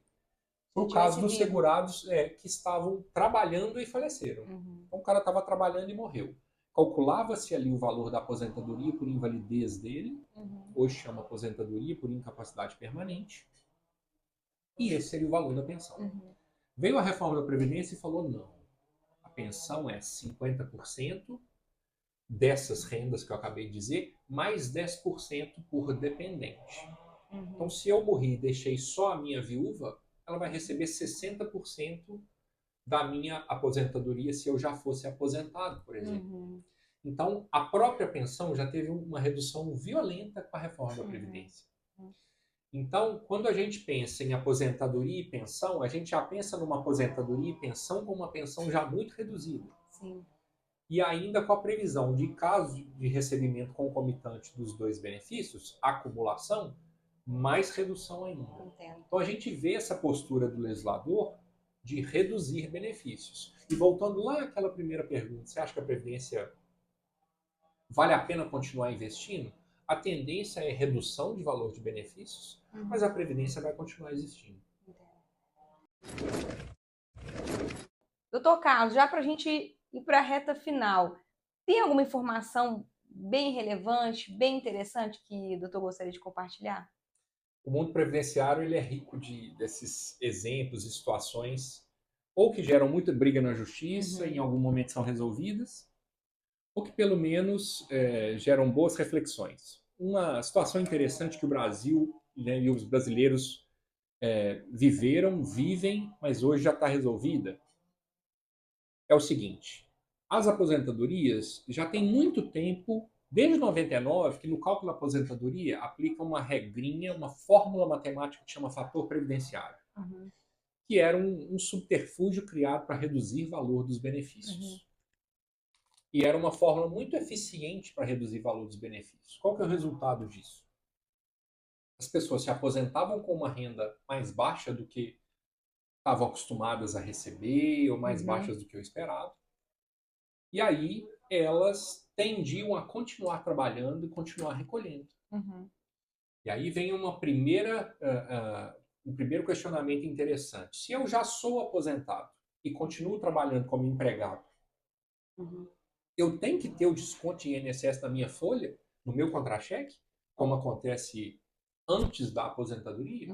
no caso dos segurados que estavam trabalhando e faleceram. Então o cara estava trabalhando e morreu. Calculava-se ali o valor da aposentadoria por invalidez dele, hoje chama aposentadoria por incapacidade permanente, e esse seria o valor da pensão. Veio a reforma da Previdência e falou, não, a pensão é 50% dessas rendas que eu acabei de dizer, mais 10% por dependente. Então, se eu morri e deixei só a minha viúva, ela vai receber 60% da minha aposentadoria se eu já fosse aposentado, por exemplo. Então, a própria pensão já teve uma redução violenta com a reforma da Previdência. Então, quando a gente pensa em aposentadoria e pensão, a gente já pensa numa aposentadoria e pensão com uma pensão já muito reduzida. Sim. E ainda com a previsão de caso de recebimento concomitante dos dois benefícios, acumulação, mais redução ainda. Entendo. Então, a gente vê essa postura do legislador de reduzir benefícios. E voltando lá àquela primeira pergunta, você acha que a Previdência vale a pena continuar investindo? A tendência é redução de valor de benefícios, mas a Previdência vai continuar existindo. Doutor Carlos, já para a gente ir para a reta final, tem alguma informação bem relevante, bem interessante que o doutor gostaria de compartilhar? O mundo previdenciário ele é rico desses exemplos e situações ou que geram muita briga na justiça e em algum momento são resolvidas, ou que pelo menos geram boas reflexões. Uma situação interessante que o Brasil, né, e os brasileiros vivem, mas hoje já está resolvida, é o seguinte: as aposentadorias já tem muito tempo, desde 99, que no cálculo da aposentadoria aplica uma regrinha, uma fórmula matemática que chama fator previdenciário, que era um subterfúgio criado para reduzir o valor dos benefícios. E era uma fórmula muito eficiente para reduzir o valor dos benefícios. Qual que é o resultado disso? As pessoas se aposentavam com uma renda mais baixa do que estavam acostumadas a receber, ou mais baixas do que o esperado. E aí elas tendiam a continuar trabalhando e continuar recolhendo. E aí vem um primeiro questionamento interessante. Se eu já sou aposentado e continuo trabalhando como empregado, eu tenho que ter o desconto de INSS na minha folha, no meu contra-cheque, como acontece antes da aposentadoria?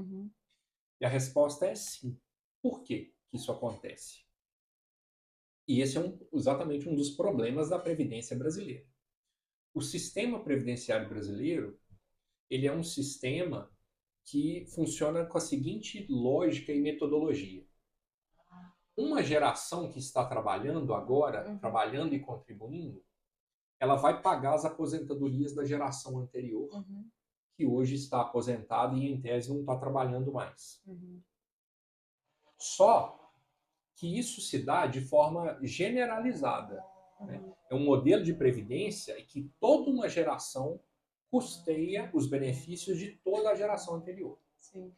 E a resposta é sim. Por que isso acontece? E esse é exatamente um dos problemas da Previdência brasileira. O sistema previdenciário brasileiro, ele é um sistema que funciona com a seguinte lógica e metodologia. Uma geração que está trabalhando agora, trabalhando e contribuindo, ela vai pagar as aposentadorias da geração anterior, que hoje está aposentada e, em tese, não está trabalhando mais. Só que isso se dá de forma generalizada. Né? É um modelo de previdência em que toda uma geração custeia os benefícios de toda a geração anterior. Sim.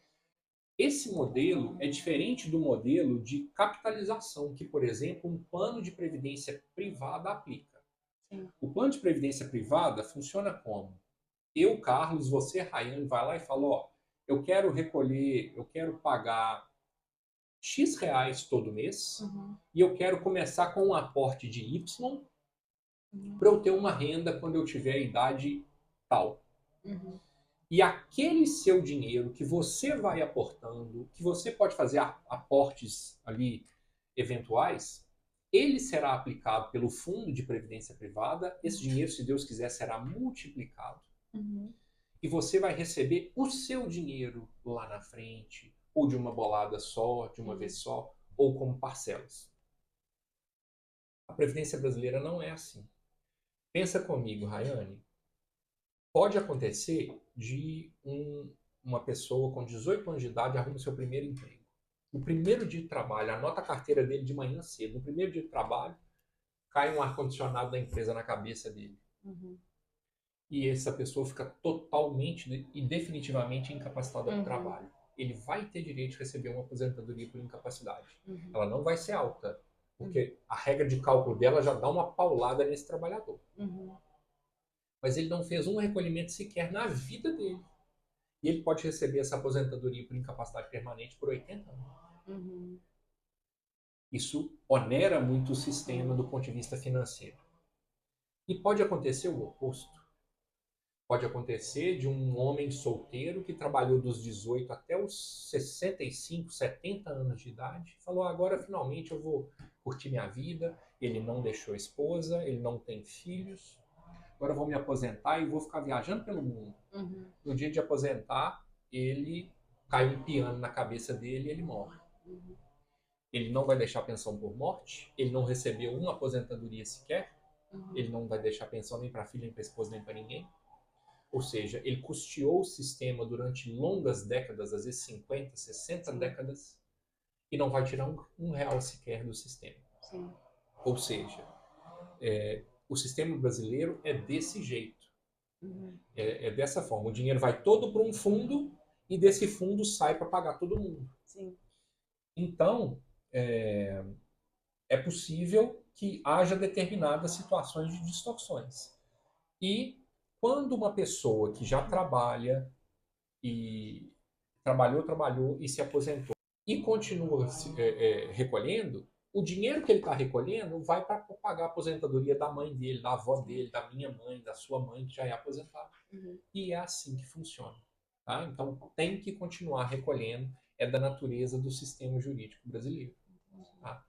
Esse modelo é diferente do modelo de capitalização que, por exemplo, um plano de previdência privada aplica. Sim. O plano de previdência privada funciona como? Eu, Carlos, você, Rayane, vai lá e fala, ó, eu quero recolher, eu quero pagar X reais todo mês e eu quero começar com um aporte de Y para eu ter uma renda quando eu tiver a idade tal. E aquele seu dinheiro que você vai aportando, que você pode fazer aportes ali eventuais, ele será aplicado pelo fundo de previdência privada. Esse dinheiro, se Deus quiser, será multiplicado. E você vai receber o seu dinheiro lá na frente, ou de uma bolada só, de uma vez só, ou como parcelas. A Previdência brasileira não é assim. Pensa comigo, Rayane. Pode acontecer de uma pessoa com 18 anos de idade arruma o seu primeiro emprego. No primeiro dia de trabalho, anota a carteira dele de manhã cedo. No primeiro dia de trabalho, cai um ar-condicionado da empresa na cabeça dele. E essa pessoa fica totalmente e definitivamente incapacitada para o trabalho. Ele vai ter direito de receber uma aposentadoria por incapacidade. Ela não vai ser alta, porque a regra de cálculo dela já dá uma paulada nesse trabalhador. Mas ele não fez um recolhimento sequer na vida dele. E ele pode receber essa aposentadoria por incapacidade permanente por 80 anos. Isso onera muito o sistema do ponto de vista financeiro. E pode acontecer o oposto. Pode acontecer de um homem solteiro que trabalhou dos 18 até os 65, 70 anos de idade. Falou, agora finalmente eu vou curtir minha vida. Ele não deixou esposa, ele não tem filhos. agora eu vou me aposentar e vou ficar viajando pelo mundo. No dia de aposentar, ele cai um piano na cabeça dele e ele morre. Ele não vai deixar pensão por morte, ele não recebeu uma aposentadoria sequer, ele não vai deixar pensão nem para filha, nem para esposa, nem para ninguém. Ou seja, ele custeou o sistema durante longas décadas, às vezes 50, 60 décadas, e não vai tirar um real sequer do sistema. Sim. Ou seja, o sistema brasileiro é desse jeito. É dessa forma. O dinheiro vai todo para um fundo e desse fundo sai para pagar todo mundo. Sim. Então, é possível que haja determinadas situações de distorções. E quando uma pessoa que já trabalha e trabalhou e se aposentou e continua recolhendo, o dinheiro que ele está recolhendo vai para pagar a aposentadoria da mãe dele, da avó dele, da minha mãe, da sua mãe, que já é aposentada. E é assim que funciona. Tá? Então, tem que continuar recolhendo, é da natureza do sistema jurídico brasileiro. Tá?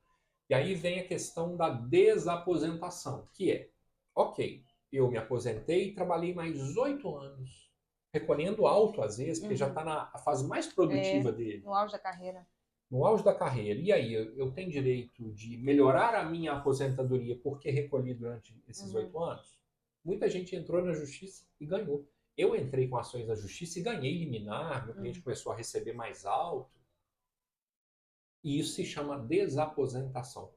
E aí vem a questão da desaposentação, que é, ok, eu me aposentei e trabalhei mais 8 anos, recolhendo alto às vezes, porque já está na fase mais produtiva dele. No auge da carreira. No auge da carreira. E aí, eu tenho direito de melhorar a minha aposentadoria porque recolhi durante esses 8 anos? Muita gente entrou na justiça e ganhou. Eu entrei com ações na justiça e ganhei liminar, meu cliente começou a receber mais alto. E isso se chama desaposentação.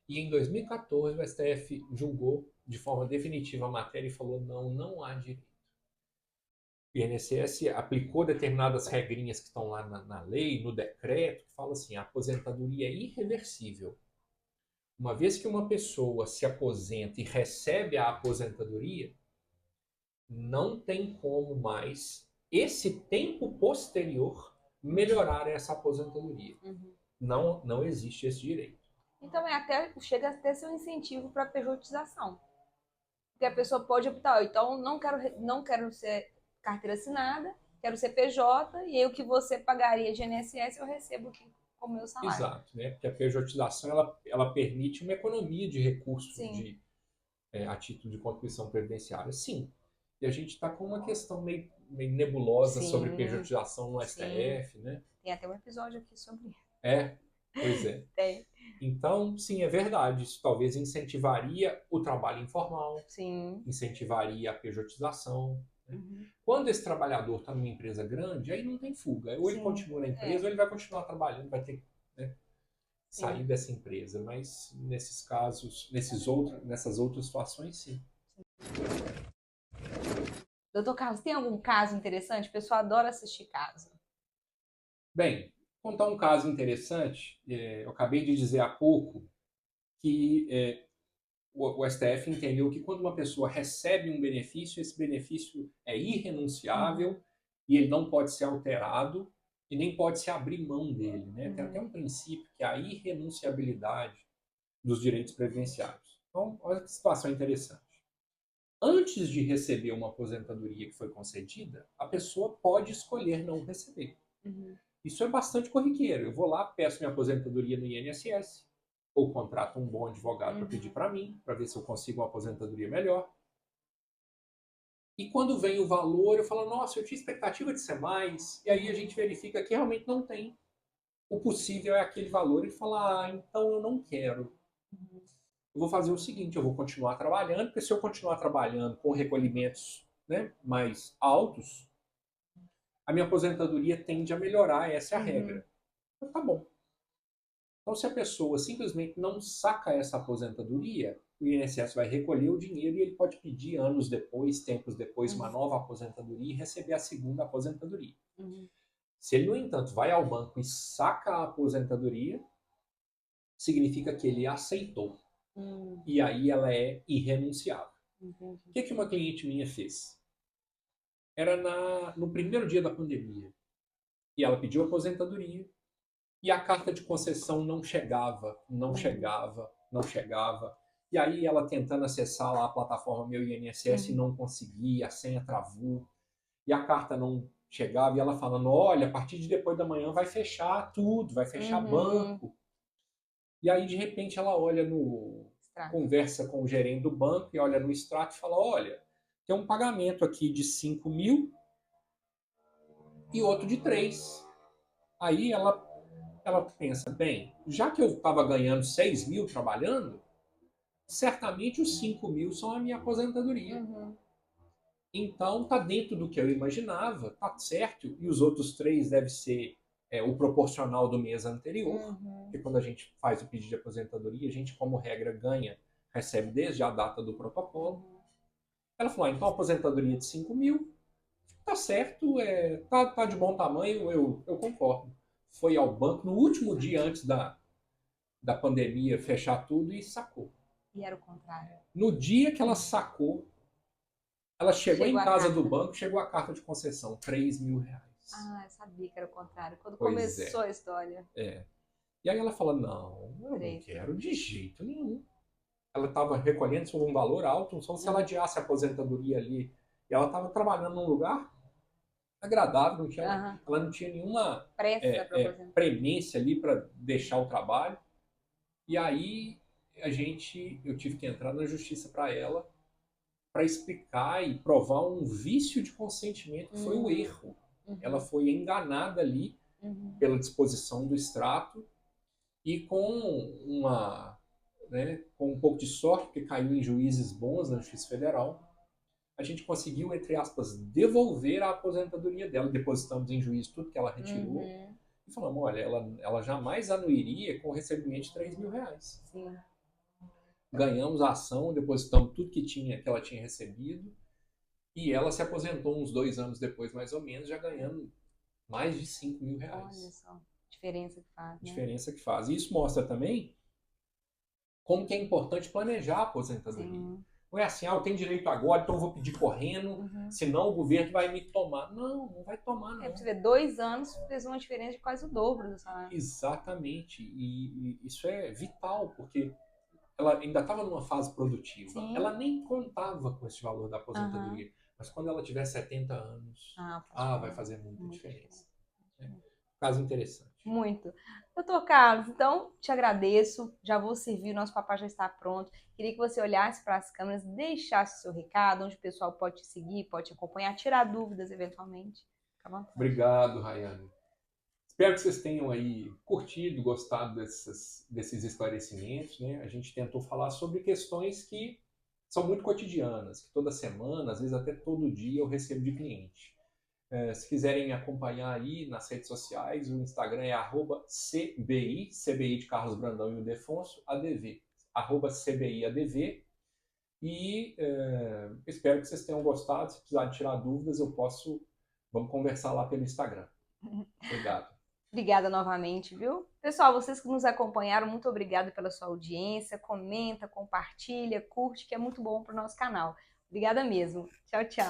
E em 2014 o STF julgou de forma definitiva a matéria e falou não há direito. O INSS aplicou determinadas regrinhas que estão lá na lei, no decreto, que fala assim, a aposentadoria é irreversível. Uma vez que uma pessoa se aposenta e recebe a aposentadoria, não tem como mais esse tempo posterior melhorar essa aposentadoria. Não existe esse direito. Então chega até ser um incentivo para a pejotização. Porque a pessoa pode optar, então não quero ser carteira assinada, quero ser PJ, e aí o que você pagaria de INSS eu recebo aqui como meu salário. Exato, né? Porque a pejotização ela permite uma economia de recursos a título de contribuição previdenciária. Sim. E a gente está com uma questão meio nebulosa sobre pejotização no STF, né? Tem até um episódio aqui sobre isso. Pois é. Tem. Então, sim, é verdade. Isso talvez incentivaria o trabalho informal, incentivaria a pejotização. Né? Quando esse trabalhador está numa empresa grande, aí não tem fuga. Ou ele continua na empresa, ou ele vai continuar trabalhando, vai ter que sair dessa empresa. Mas nesses casos, nessas outras situações, sim. Doutor Carlos, tem algum caso interessante? O pessoal adora assistir caso. Bem, contar um caso interessante. Eu acabei de dizer há pouco que o STF entendeu que quando uma pessoa recebe um benefício, esse benefício é irrenunciável e ele não pode ser alterado e nem pode se abrir mão dele. Né? Tem até um princípio que é a irrenunciabilidade dos direitos previdenciários. Então, olha que situação interessante. Antes de receber uma aposentadoria que foi concedida, a pessoa pode escolher não receber. Isso é bastante corriqueiro. Eu vou lá, peço minha aposentadoria no INSS, ou contrato um bom advogado para pedir para mim, para ver se eu consigo uma aposentadoria melhor. E quando vem o valor, eu falo, nossa, eu tinha expectativa de ser mais, e aí a gente verifica que realmente não tem. O possível é aquele valor e fala, então eu não quero. Eu vou fazer o seguinte, eu vou continuar trabalhando, porque se eu continuar trabalhando com recolhimentos mais altos, a minha aposentadoria tende a melhorar, essa é a regra. Então, tá bom. Então, se a pessoa simplesmente não saca essa aposentadoria, o INSS vai recolher o dinheiro e ele pode pedir anos depois, tempos depois, uma nova aposentadoria e receber a segunda aposentadoria. Se ele, no entanto, vai ao banco e saca a aposentadoria, significa que ele aceitou. E aí ela é irrenunciável. O que uma cliente minha fez? Era no primeiro dia da pandemia. E ela pediu aposentadoria. E a carta de concessão não chegava. E aí ela tentando acessar lá a plataforma Meu INSS não conseguia, a senha travou. E a carta não chegava. E ela falando, olha, a partir de depois da manhã vai fechar tudo, vai fechar banco. E aí, de repente, ela olha conversa com o gerente do banco e olha no extrato e fala, olha, tem um pagamento aqui de 5 mil e outro de 3. Aí ela pensa, bem, já que eu estava ganhando 6 mil trabalhando, certamente os 5 mil são a minha aposentadoria. Uhum. Então tá dentro do que eu imaginava, tá certo, e os outros 3 devem ser o proporcional do mês anterior, porque quando a gente faz o pedido de aposentadoria, a gente, como regra, recebe desde a data do protocolo. Ela falou, então a aposentadoria de 5 mil, tá certo, tá de bom tamanho, eu concordo. Foi ao banco no último dia antes da pandemia fechar tudo e sacou. E era o contrário. No dia que ela sacou, ela chegou em casa do banco, chegou a carta de concessão, 3 mil reais. Ah, eu sabia que era o contrário. Quando Pois começou a história. E aí ela fala, não, eu não quero de jeito nenhum. Ela estava recolhendo sobre um valor alto, só se ela adiasse a aposentadoria ali. E ela estava trabalhando num lugar agradável, ela não tinha nenhuma premência ali para deixar o trabalho. E aí eu tive que entrar na justiça para ela, para explicar e provar um vício de consentimento que foi o erro. Ela foi enganada ali pela disposição do extrato e com um pouco de sorte, porque caiu em juízes bons na Justiça Federal, a gente conseguiu, entre aspas, devolver a aposentadoria dela. Depositamos em juízo tudo que ela retirou e falamos, olha, ela jamais anuiria com o recebimento de 3 mil reais. Sim. Ganhamos a ação, depositamos tudo que ela tinha recebido e ela se aposentou uns 2 anos depois, mais ou menos, já ganhando mais de 5 mil reais. Olha só, diferença que faz, né? Diferença que faz. E isso mostra também como que é importante planejar a aposentadoria. Sim. Não é assim, eu tenho direito agora, então eu vou pedir correndo, senão o governo vai me tomar. Não vai tomar, não. Você vê, 2 anos fez uma diferença de quase o dobro do salário. Exatamente. E isso é vital, porque ela ainda estava numa fase produtiva. Sim. Ela nem contava com esse valor da aposentadoria. Mas quando ela tiver 70 anos, vai fazer muita diferença. Caso interessante. Muito. Doutor Carlos, então te agradeço. Já vou servir, o nosso papá já está pronto. Queria que você olhasse para as câmeras, deixasse o seu recado, onde o pessoal pode te seguir, pode te acompanhar, tirar dúvidas eventualmente. Fica à vontade. Obrigado, Rayane. Espero que vocês tenham aí curtido, gostado desses esclarecimentos, né? A gente tentou falar sobre questões que são muito cotidianas, que toda semana, às vezes até todo dia eu recebo de cliente. Se quiserem me acompanhar aí nas redes sociais, o Instagram é @CBI de Carlos Brandão e o Defonso, ADV, @CBIADV. E espero que vocês tenham gostado. Se precisar tirar dúvidas, vamos conversar lá pelo Instagram. Obrigado. Obrigada novamente, viu? Pessoal, vocês que nos acompanharam, muito obrigada pela sua audiência. Comenta, compartilha, curte, que é muito bom para o nosso canal. Obrigada mesmo. Tchau, tchau.